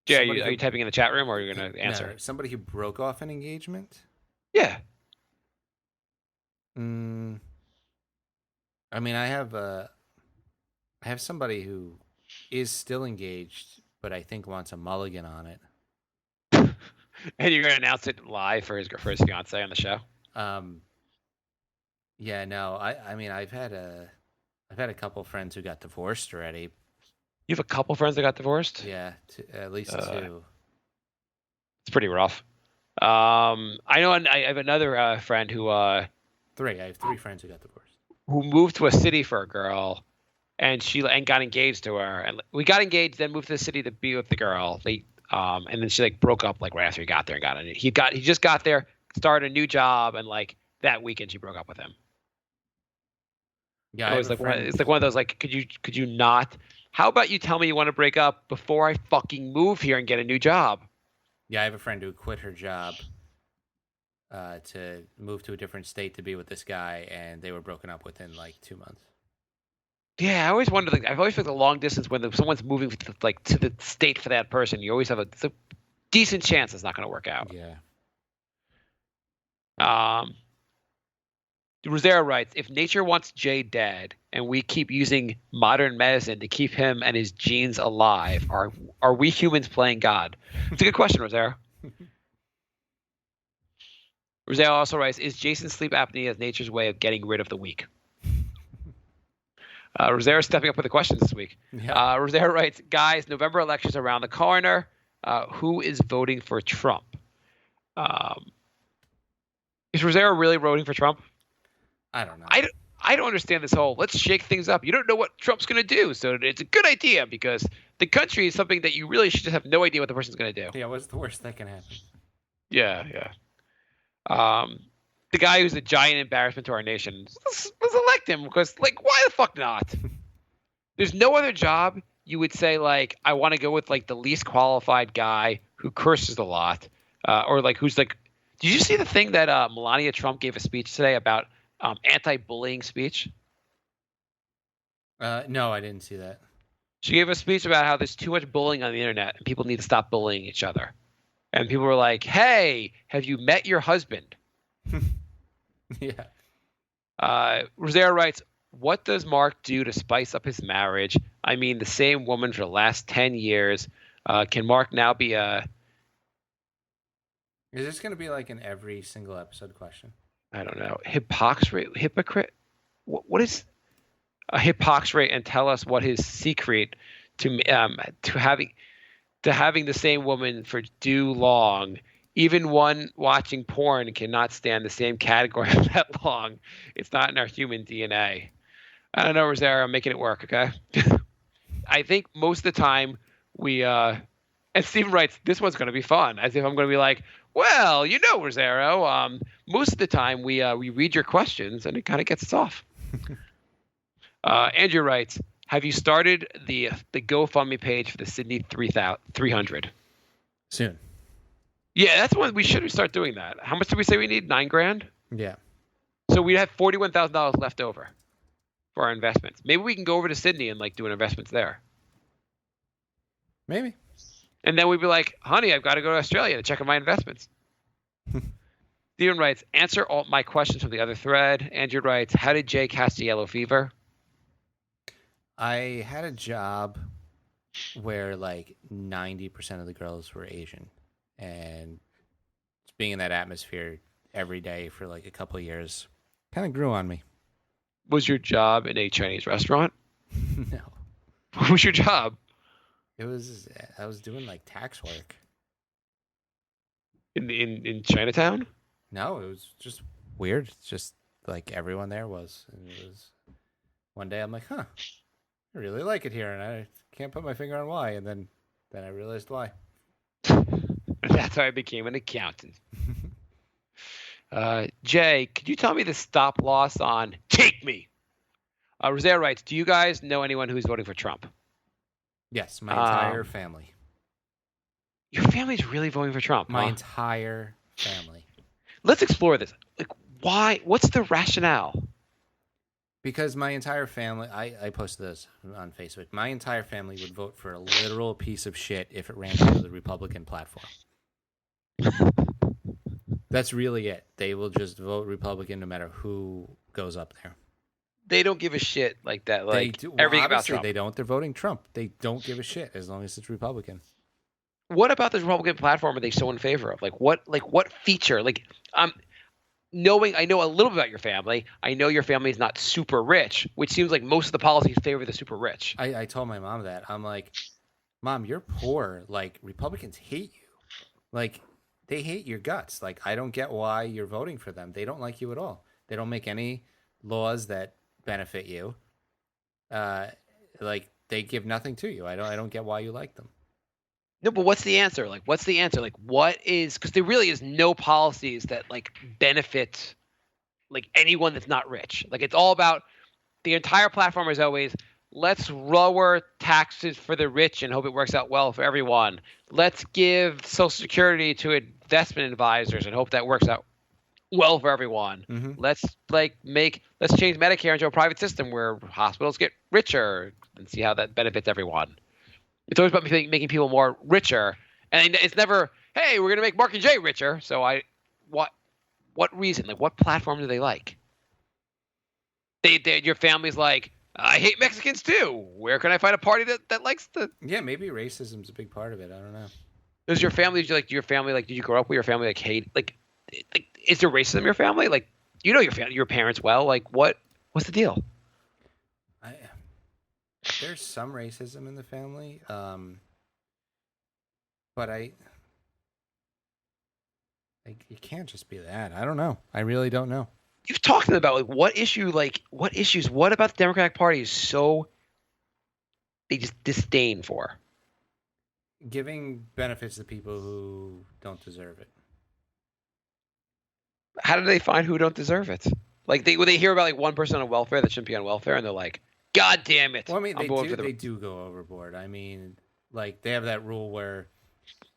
Jay, are you typing in the chat room or are you going to answer? No, somebody who broke off an engagement? Yeah. I mean, I have somebody who is still engaged, but I think wants a mulligan on it. And you're going to announce it live for his fiance on the show? Yeah, no. I mean, I've had a couple friends who got divorced already. You have a couple friends that got divorced? Yeah, at least two. It's pretty rough. I know. I have another friend who three. I have three friends who got divorced. Who moved to a city for a girl, and got engaged to her. And we got engaged, then moved to the city to be with the girl. And then she like broke up like right after he got there and got it. He just got there, started a new job, and like that weekend she broke up with him. Yeah, it's like one of those like could you not? How about you tell me you want to break up before I fucking move here and get a new job? Yeah, I have a friend who quit her job to move to a different state to be with this guy, and they were broken up within like 2 months. Yeah, I always wondered. Like, I've always felt the long distance when someone's moving to the state for that person. You always have a decent chance it's not going to work out. Yeah. Rosero writes, if nature wants Jay dead and we keep using modern medicine to keep him and his genes alive, are we humans playing God? It's a good question, Rosero. Rosero also writes, is Jason's sleep apnea nature's way of getting rid of the weak? Rosero stepping up with the questions this week. Yeah. Rosero writes, guys, November elections around the corner. Who is voting for Trump? Is Rosero really voting for Trump? I don't know. I don't understand this whole let's shake things up. You don't know what Trump's going to do. So it's a good idea because the country is something that you really should just have no idea what the person's going to do. Yeah, what's the worst that can happen? Yeah. the guy who's a giant embarrassment to our nation. Let's elect him because, like, why the fuck not? There's no other job you would say, like, I want to go with, like, the least qualified guy who curses a lot, or, like, who's, like, did you see the thing that Melania Trump gave a speech today about anti-bullying speech? No, I didn't see that. She gave a speech about how there's too much bullying on the internet and people need to stop bullying each other. And people were like, hey, have you met your husband? Yeah. Rosero writes, what does Mark do to spice up his marriage? I mean, the same woman for the last 10 years. Can Mark now be a... Is this going to be like an every single episode question? I don't know. Hypocrite? What is a hypocrite? And tell us what his secret to having the same woman for too long. Even one watching porn cannot stand the same category for that long. It's not in our human DNA. I don't know, Rosario. I'm making it work, okay? I think most of the time we and Stephen writes, this one's going to be fun, as if I'm going to be like, well, you know, Rosario, most of the time we read your questions and it kind of gets us off. Andrew writes, have you started the GoFundMe page for the Sydney 300? Soon. Yeah, that's when we should start doing that. How much did we say we need? $9,000? Yeah. So we have $41,000 left over for our investments. Maybe we can go over to Sydney and like do an investments there. Maybe. And then we'd be like, honey, I've got to go to Australia to check on my investments. Steven writes, answer all my questions from the other thread. Andrew writes, how did Jay catch the yellow fever? I had a job where like 90% of the girls were Asian. And being in that atmosphere every day for like a couple of years kind of grew on me. Was your job in a Chinese restaurant? No. What was your job? I was doing like tax work. In Chinatown? No, it was just weird. It's just like everyone there was. And it was one day I'm like, I really like it here, and I can't put my finger on why. And then I realized why. That's how I became an accountant. Jay, could you tell me the stop loss on Take Me? Rosero writes, do you guys know anyone who's voting for Trump? Yes, my entire family. Your family's really voting for Trump, My huh? entire family. Let's explore this. Like, why? What's the rationale? Because my entire family, I posted this on Facebook. My entire family would vote for a literal piece of shit if it ran under the Republican platform. That's really it. They will just vote Republican no matter who goes up there. They don't give a shit like that. They Like do, everything about Trump. They don't. They're voting Trump. They don't give a shit as long as it's Republican. What about this Republican platform are they so in favor of? What feature? I know a little bit about your family. I know your family is not super rich, which seems like most of the policies favor the super rich. I told my mom that. I'm like, Mom, you're poor. Like, Republicans hate you. Like, they hate your guts. Like, I don't get why you're voting for them. They don't like you at all. They don't make any laws that benefit you. Like, they give nothing to you. I don't get why you like them. No, but what's the answer? Like, what's the answer? Like, what is, because there really is no policies that like benefit like anyone that's not rich. Like, it's all about, the entire platform is always, let's lower taxes for the rich and hope it works out well for everyone. Let's give Social Security to investment advisors and hope that works out well for everyone. Mm-hmm. Let's change Medicare into a private system where hospitals get richer and see how that benefits everyone. It's always about making people more richer, and it's never, hey, we're gonna make Marc and Jay richer. So what reason? Like, what platform do they like? Your family's like, I hate Mexicans too. Where can I find a party that likes the? Yeah, maybe racism's a big part of it. I don't know. Does your family did you grow up with your family like hate like is there racism in your family? Like, you know your parents well. Like, what's the deal? There's some racism in the family, but it can't just be that. I don't know. I really don't know. You've talked to them about what issues what about the Democratic Party is so they just disdain for? Giving benefits to people who don't deserve it. How do they find who don't deserve it? Like when they hear about like one person on welfare that shouldn't be on welfare, and they're like, "God damn it!" Well, I mean, I'm going for the. they do go overboard. I mean, like they have that rule where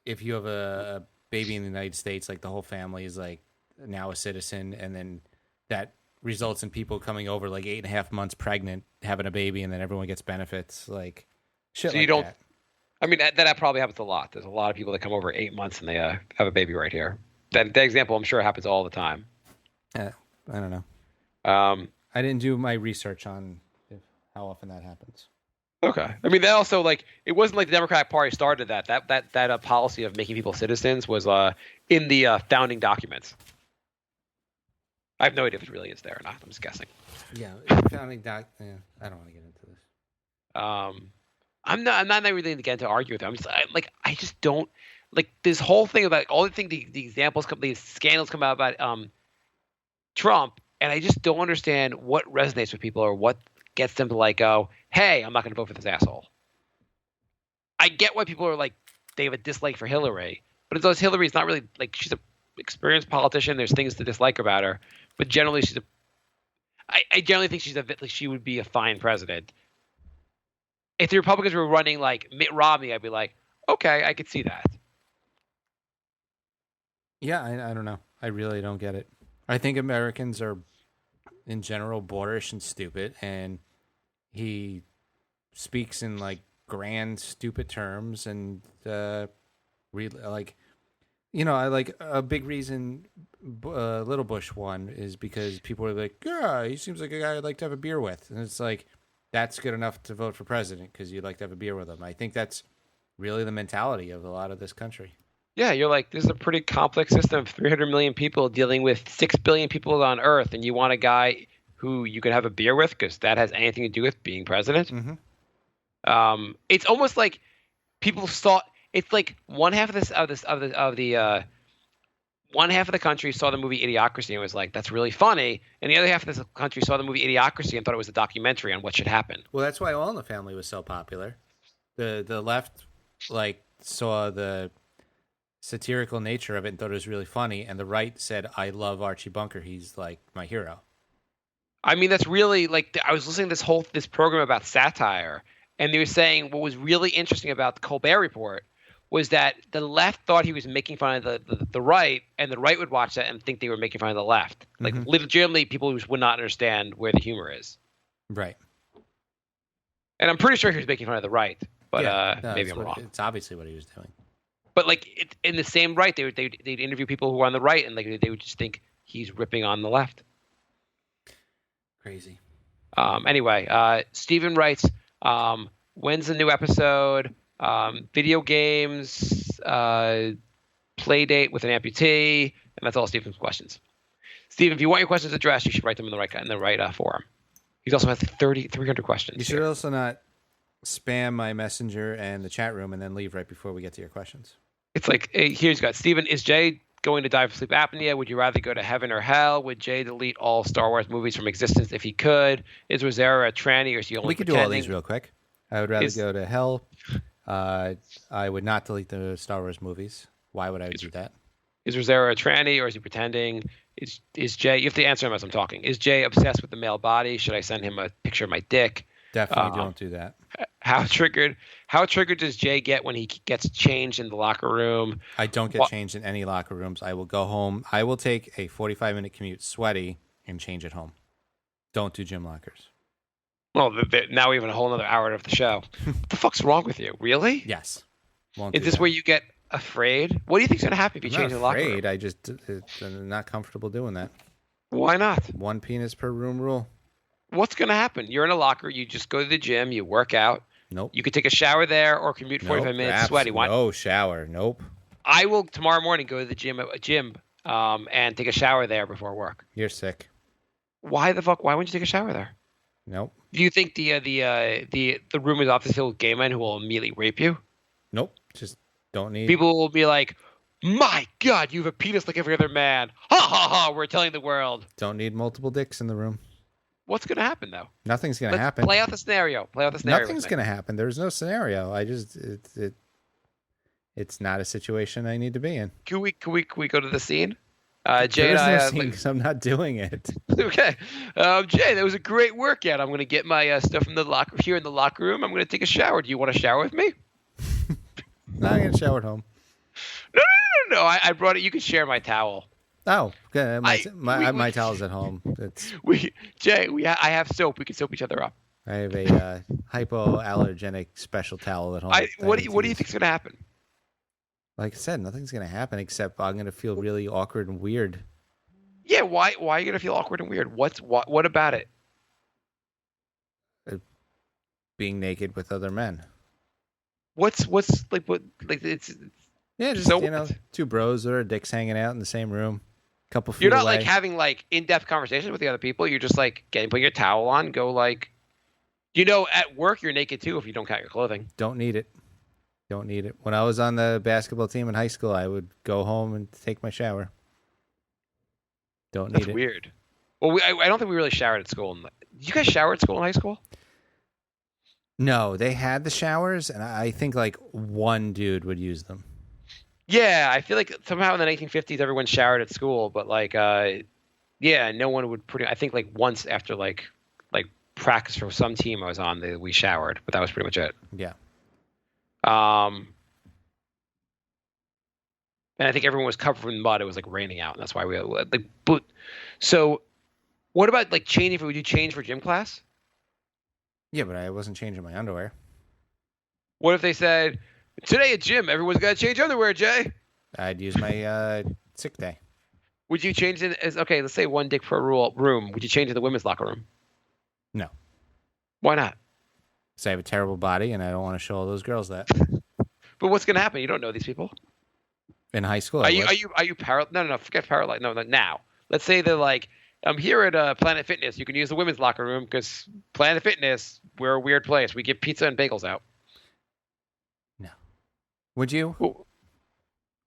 if you have a baby in the United States, like the whole family is like now a citizen, and then that results in people coming over like 8.5 months pregnant, having a baby, and then everyone gets benefits, like shit. So like you don't. that. I mean, that probably happens a lot. There's a lot of people that come over 8 months and they have a baby right here. That example, I'm sure, happens all the time. I don't know. Um, I didn't do my research on how often that happens. okay. I mean, that also like it wasn't like the Democratic Party started that policy of making people citizens was in the founding documents. I have no idea if it really is there or not. I'm just guessing. Yeah, founding doc. Yeah, I don't want to get into this. I'm not really going to get into argue with them. I just don't like this whole thing about all the examples come, these scandals come out about Trump, and I just don't understand what resonates with people or what gets them to like go, hey, I'm not going to vote for this asshole. I get why people are like they have a dislike for Hillary, but it's those Hillary's not really like she's an experienced politician. There's things to dislike about her, but generally I generally think she would be a fine president. If the Republicans were running like Mitt Romney, I'd be like, okay, I could see that. Yeah, I don't know. I really don't get it. I think Americans are, in general, boorish and stupid, and he speaks in like grand, stupid terms, and like, you know, I like a big reason Little Bush won is because people were like, yeah, he seems like a guy I'd like to have a beer with, and it's like that's good enough to vote for president because you'd like to have a beer with him. I think that's really the mentality of a lot of this country. Yeah, you're like, this is a pretty complex system of 300 million people dealing with 6 billion people on Earth, and you want a guy who you can have a beer with because that has anything to do with being president. Mm-hmm. It's almost like people thought it's like one half of the one half of the country saw the movie Idiocracy and was like, that's really funny, and the other half of the country saw the movie Idiocracy and thought it was a documentary on what should happen. Well, that's why All in the Family was so popular. The left like saw the satirical nature of it and thought it was really funny, and the right said, I love Archie Bunker, he's like my hero. I mean, that's really like I was listening to this program about satire, and they were saying what was really interesting about the Colbert Report was that the left thought he was making fun of the right, and the right would watch that and think they were making fun of the left. Like legitimately, people who would not understand where the humor is. Right. And I'm pretty sure he was making fun of the right, but no, maybe I'm wrong. It's obviously what he was doing. But like in the same right, they'd interview people who were on the right, and like they would just think he's ripping on the left. Crazy. Anyway, Steven writes, when's the new episode? Video games, play date with an amputee, and that's all Steven's questions. Steven, if you want your questions addressed, you should write them in the right forum. He's also has 300 questions. You should also not spam my messenger and the chat room and then leave right before we get to your questions. It's like, hey, here's got Steven, is Jay going to die of sleep apnea? Would you rather go to heaven or hell? Would Jay delete all Star Wars movies from existence if he could? Is Rosera a tranny or is he only We could pretending? do all these real quick. I would rather go to hell. I would not delete the Star Wars movies. Why would I do that? Is Rosera a tranny or is he pretending? Is Jay, you have to answer him as I'm talking. Is Jay obsessed with the male body? Should I send him a picture of my dick? Definitely don't do that. How triggered does Jay get when he gets changed in the locker room? I don't get changed in any locker rooms. I will go home. I will take a 45-minute commute sweaty and change at home. Don't do gym lockers. Well, now we have a whole other hour of the show. What the fuck's wrong with you? Really? Yes. Is this where you get afraid? What do you think's going to happen if you change the locker room? I'm not comfortable doing that. Why not? One penis per room rule. What's going to happen? You're in a locker. You just go to the gym. You work out. Nope. You could take a shower there or commute 45 minutes sweaty. Why? No shower. Nope. I will tomorrow morning go to the gym and take a shower there before work. You're sick. Why the fuck? Why wouldn't you take a shower there? Nope. Do you think the room is off the hill with gay men who will immediately rape you? Nope. Just don't need. People will be like, "My God, you have a penis like every other man!" Ha ha ha! We're telling the world. Don't need multiple dicks in the room. What's going to happen though? Nothing's going to happen. Play out the scenario. Nothing's going to happen. There's no scenario. It's not a situation I need to be in. Can we go to the scene? Jay There and is no I. scene because I'm not doing it. Okay, Jay, that was a great workout. I'm gonna get my stuff from the locker here in the locker room. I'm gonna take a shower. Do you want to shower with me? No, I'm gonna shower at home. No. I brought it. You can share my towel. Oh, okay. My we- towel's at home. It's I have soap. We can soap each other up. I have a hypoallergenic special towel at home. What do you think's gonna happen? Like I said, nothing's gonna happen except I'm gonna feel really awkward and weird. Yeah, why are you gonna feel awkward and weird? What about it? Being naked with other men. What's like what like it's Yeah, just so two bros with their dicks hanging out in the same room, couple feet you're not away. like having like in-depth conversations with the other people. You're just like put your towel on, go like, at work you're naked too if you don't count your clothing. Don't need it. When I was on the basketball team in high school, I would go home and take my shower. Don't need it. That's weird. Well, I don't think we really showered at school. Did you guys shower at school in high school? No, they had the showers, and I think like one dude would use them. Yeah, I feel like somehow in the 1950s everyone showered at school, but like, no one would I think like once after like practice for some team I was on, we showered, but that was pretty much it. Yeah. And I think everyone was covered in mud. It was like raining out, and that's why we like. But so, what about like changing? Would you change for gym class? Yeah, but I wasn't changing my underwear. What if they said today at gym everyone's got to change underwear, Jay? I'd use my sick day. Would you change it as okay? Let's say one dick per room. Would you change in the women's locker room? No. Why not? Because I have a terrible body, and I don't want to show all those girls that. But what's gonna happen? You don't know these people. In high school, Are you No, forget paralyzed. No, now. Let's say they're like, I'm here at Planet Fitness. You can use the women's locker room because Planet Fitness, we're a weird place. We give pizza and bagels out. No. Would you?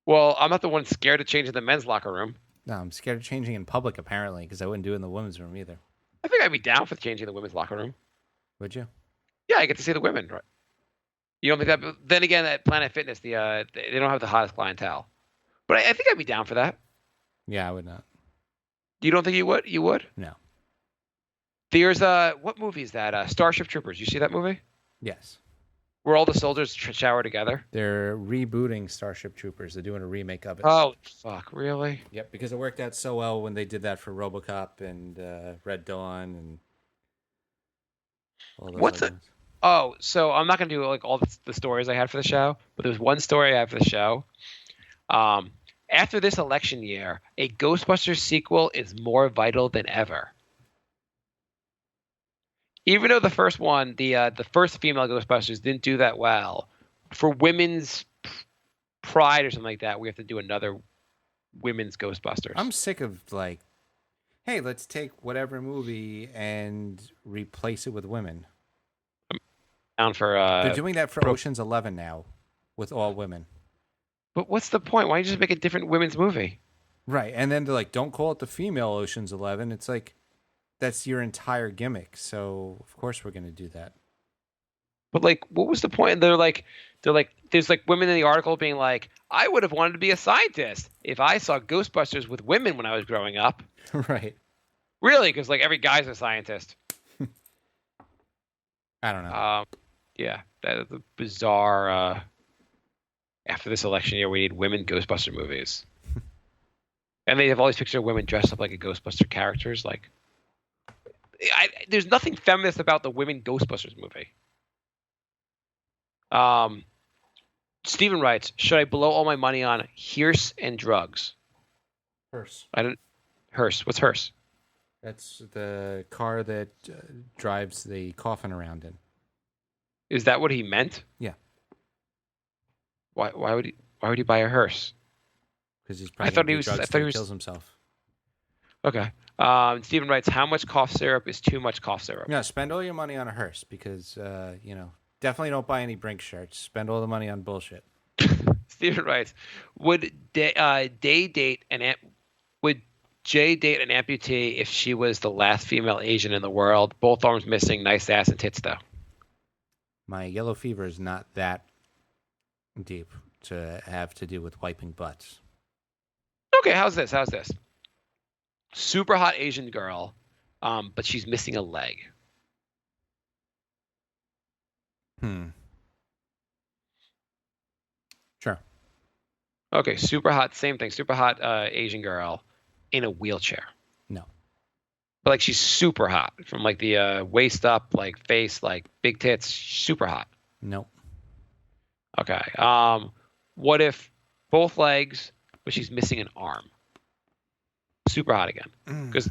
Well, I'm not the one scared to change in the men's locker room. No, I'm scared of changing in public, apparently, because I wouldn't do it in the women's room either. I think I'd be down for changing the women's locker room. Would you? Yeah, I get to see the women, right? You don't think that? Then again, at Planet Fitness, they don't have the hottest clientele. But I think I'd be down for that. Yeah, I would not. You don't think you would? You would? No. There's what movie is that? Starship Troopers. You see that movie? Yes. Where all the soldiers shower together. They're rebooting Starship Troopers. They're doing a remake of it. Oh, fuck! Really? Yep, because it worked out so well when they did that for RoboCop and Red Dawn and all those. What's it? Oh, so I'm not gonna do like all the stories I had for the show, but there's one story I had for the show. After this election year, a Ghostbusters sequel is more vital than ever. Even though the first one, the first female Ghostbusters didn't do that well, for women's pride or something like that, we have to do another women's Ghostbusters. I'm sick of like, hey, let's take whatever movie and replace it with women. Down for They're doing that for Ocean's 11 now, with all women. But what's the point? Why don't you just make a different women's movie? Right, and then they're like, don't call it the female Ocean's 11. It's like, that's your entire gimmick. So of course we're going to do that. But like, what was the point? They're like, there's like women in the article being like, I would have wanted to be a scientist if I saw Ghostbusters with women when I was growing up. Right. Really? Because like every guy's a scientist. I don't know. Yeah, that is a bizarre. After this election year, we need women Ghostbuster movies. And they have all these pictures of women dressed up like a Ghostbuster characters. Like, there's nothing feminist about the women Ghostbusters movie. Steven writes, should I blow all my money on hearse and drugs? Hearse. Hearse. What's hearse? That's the car that drives the coffin around in. Is that what he meant? Yeah. Why would he buy a hearse? Because he's probably kills himself. Okay. Steven writes, how much cough syrup is too much cough syrup? No, spend all your money on a hearse because definitely don't buy any Brink shirts. Spend all the money on bullshit. Steven writes, would Jay date an amputee if she was the last female Asian in the world? Both arms missing, nice ass and tits though. My yellow fever is not that deep to have to do with wiping butts. Okay, how's this? super hot Asian girl, but she's missing a leg. Sure. Okay, super hot, same thing. Super hot Asian girl in a wheelchair. No. But like she's super hot from like the waist up, like face, like big tits, super hot. No. Okay. What if both legs, but she's missing an arm? Super hot again. Because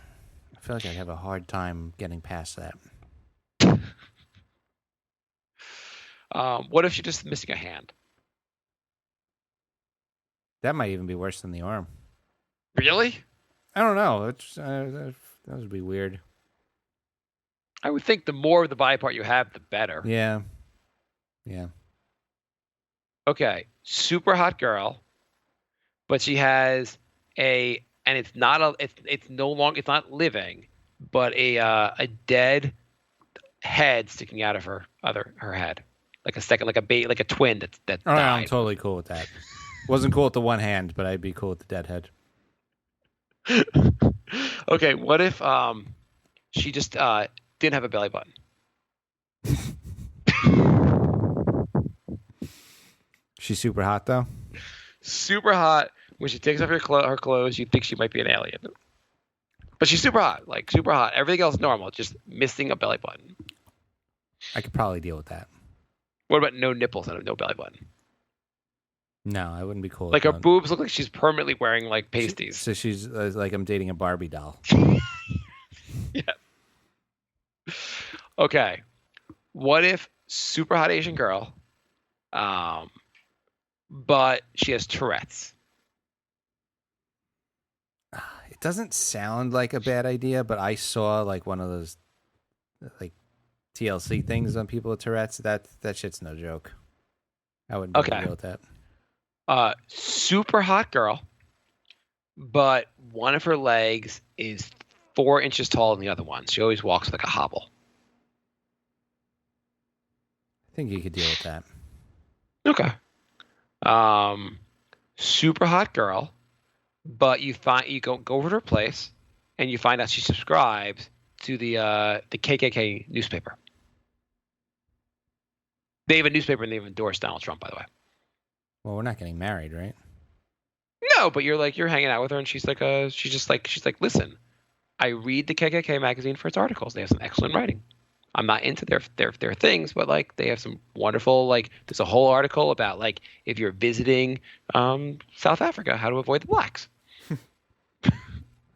I feel like I'd have a hard time getting past that. what if she's just missing a hand? That might even be worse than the arm. Really? I don't know. It's that would be weird. I would think the more of the body part you have, the better. Yeah. Yeah. Okay, super hot girl, but she has and it's not it's no longer, it's not living, but a dead head sticking out of her head, like a second, like a twin that Oh, yeah, I'm died. totally cool with that. Wasn't cool with the one hand, but I'd be cool with the dead head. Okay, what if she just didn't have a belly button? She's super hot though. Super hot. When she takes off her clothes, you think she might be an alien. But she's super hot, like super hot. Everything else normal, just missing a belly button. I could probably deal with that. What about no nipples and no belly button? No, I wouldn't be cool. Like with her that. boobs look like she's permanently wearing like pasties. So she's like I'm dating a Barbie doll. Yeah. Okay. What if super hot Asian girl, but she has Tourette's? It doesn't sound like a bad idea, but I saw like one of those like TLC things on people with Tourette's. That shit's no joke. I wouldn't be able to deal with that. Super hot girl, but one of her legs is 4 inches taller than the other one. She always walks like a hobble. I think you could deal with that. Okay. Super hot girl, but you go over to her place, and you find out she subscribes to the KKK newspaper. They have a newspaper, and they've endorsed Donald Trump, by the way. Well, we're not getting married, right? No, but you're hanging out with her, and she's like, listen, I read the KKK magazine for its articles. They have some excellent writing. I'm not into their things, but like they have some wonderful, like there's a whole article about like if you're visiting South Africa, how to avoid the blacks.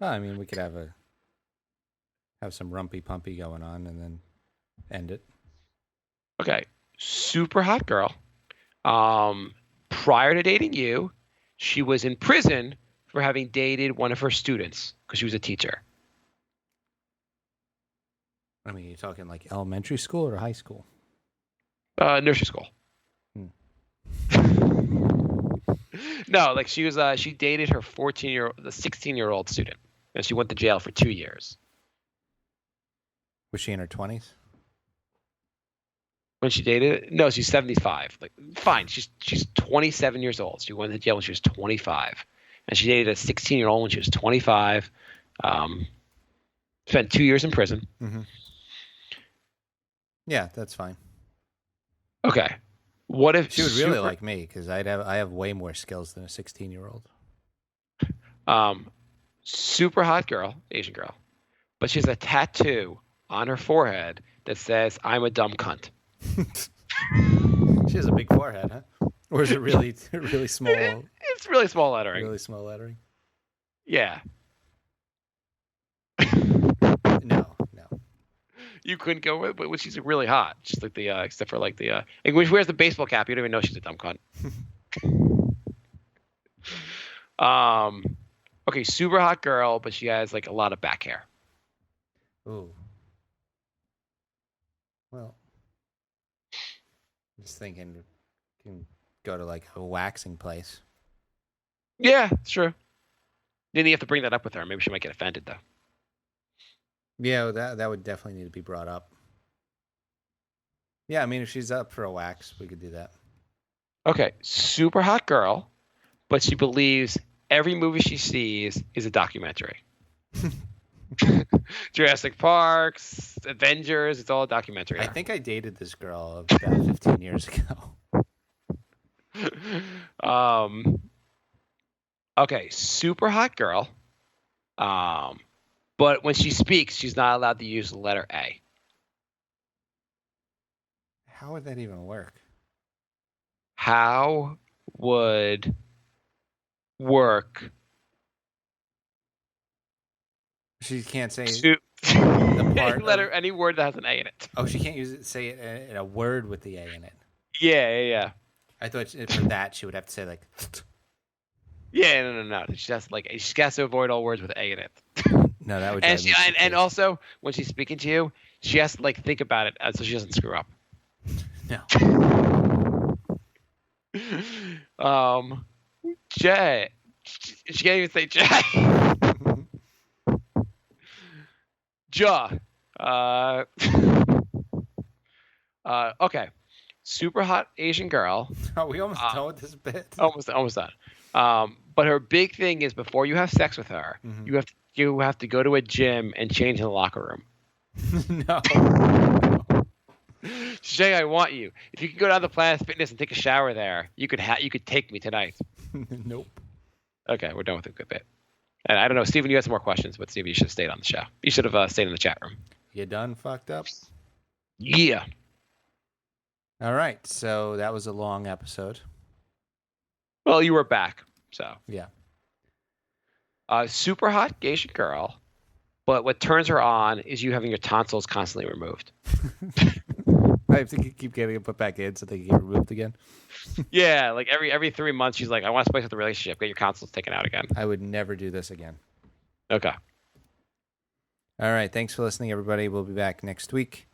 Well, I mean, we could have some rumpy pumpy going on and then end it. Okay, super hot girl. Prior to dating you, she was in prison for having dated one of her students because she was a teacher. I mean, you're talking like elementary school or high school? Nursery school. No, like she dated her 16-year-old student, and she went to jail for 2 years. Was she in her 20s? When she dated? No, she's 75. Like, fine, she's 27 years old. She went to jail when she was 25, and she dated a 16-year-old when she was 25. Spent 2 years in prison. Mm-hmm. Yeah, that's fine. Okay. What if She would really like me because I have way more skills than a 16-year-old. Super hot girl, Asian girl, but she has a tattoo on her forehead that says "I'm a dumb cunt." She has a big forehead, huh? Or is it really small? It's really small lettering. Really small lettering? Yeah. No. You couldn't go with, but she's really hot. Just like the, except for like the, and when she wears the baseball cap, you don't even know she's a dumb cunt. Okay, super hot girl, but she has like a lot of back hair. Ooh. Well, I'm just thinking, can go to like a waxing place. Yeah, it's true. Then you have to bring that up with her. Maybe she might get offended though. Yeah, that would definitely need to be brought up. Yeah, I mean, if she's up for a wax, we could do that. Okay, super hot girl, but she believes every movie she sees is a documentary. Jurassic Parks, Avengers. It's all a documentary. I think I dated this girl about 15 years ago. Okay, super hot girl. But when she speaks, she's not allowed to use the letter A. How would that even work? How would work? She can't say Any word that has an A in it. Oh, she can't say it in a word with the A in it. Yeah. I thought for that she would have to say like. Yeah, no. She has to avoid all words with A in it. No, that would. And also when she's speaking to you, she has to think about it so she doesn't screw up. No. Jay. She can't even say Jay. Ja. Okay. Super hot Asian girl. Are we almost done with this bit? Almost done. But her big thing is before you have sex with her, you have to go to a gym and change in the locker room. No. Jay, I want you. If you could go down to Planet Fitness and take a shower there, you could take me tonight. Nope. Okay, we're done with a good bit. And I don't know, Steven, you had some more questions, but Steven, you should have stayed on the show. You should have stayed in the chat room. You done fucked up? Yeah. All right, so that was a long episode. Well, you were back, so. Yeah. Super hot Asian girl, but what turns her on is you having your tonsils constantly removed. I have to keep getting it put back in so they can get removed again. Yeah, every 3 months, she's like, I want to spice up the relationship. Get your tonsils taken out again. I would never do this again. Okay. All right, thanks for listening, everybody. We'll be back next week.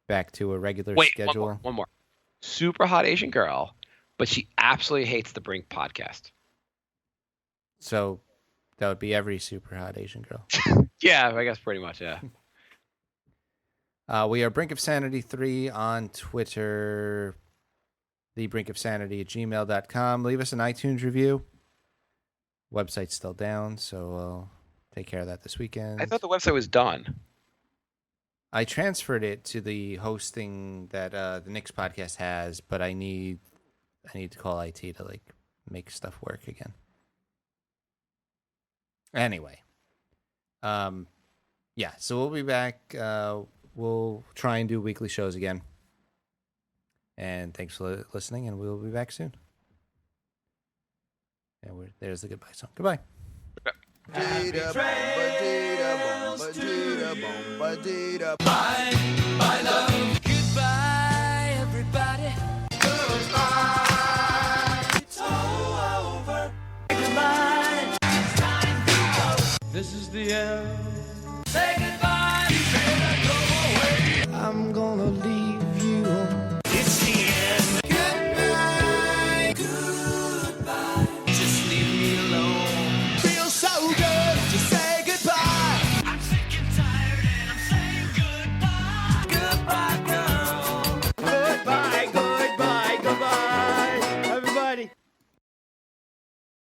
Back to a regular schedule. One more. Super hot Asian girl, but she absolutely hates the Brink podcast. So that would be every super hot Asian girl. Yeah, I guess pretty much, yeah. We are Brink of Sanity 3 on Twitter, thebrinkofsanity@gmail.com. Leave us an iTunes review. Website's still down, so we'll take care of that this weekend. I thought the website was done. I transferred it to the hosting that the Knicks podcast has, but I need to call IT to make stuff work again. Anyway, yeah, so we'll be back. We'll try and do weekly shows again. And thanks for listening, and we'll be back soon. And there's the goodbye song. Goodbye. Bye, love. Goodbye, everybody. Goodbye. It's all over. Goodbye. It's time to go. This is the end. Say goodbye.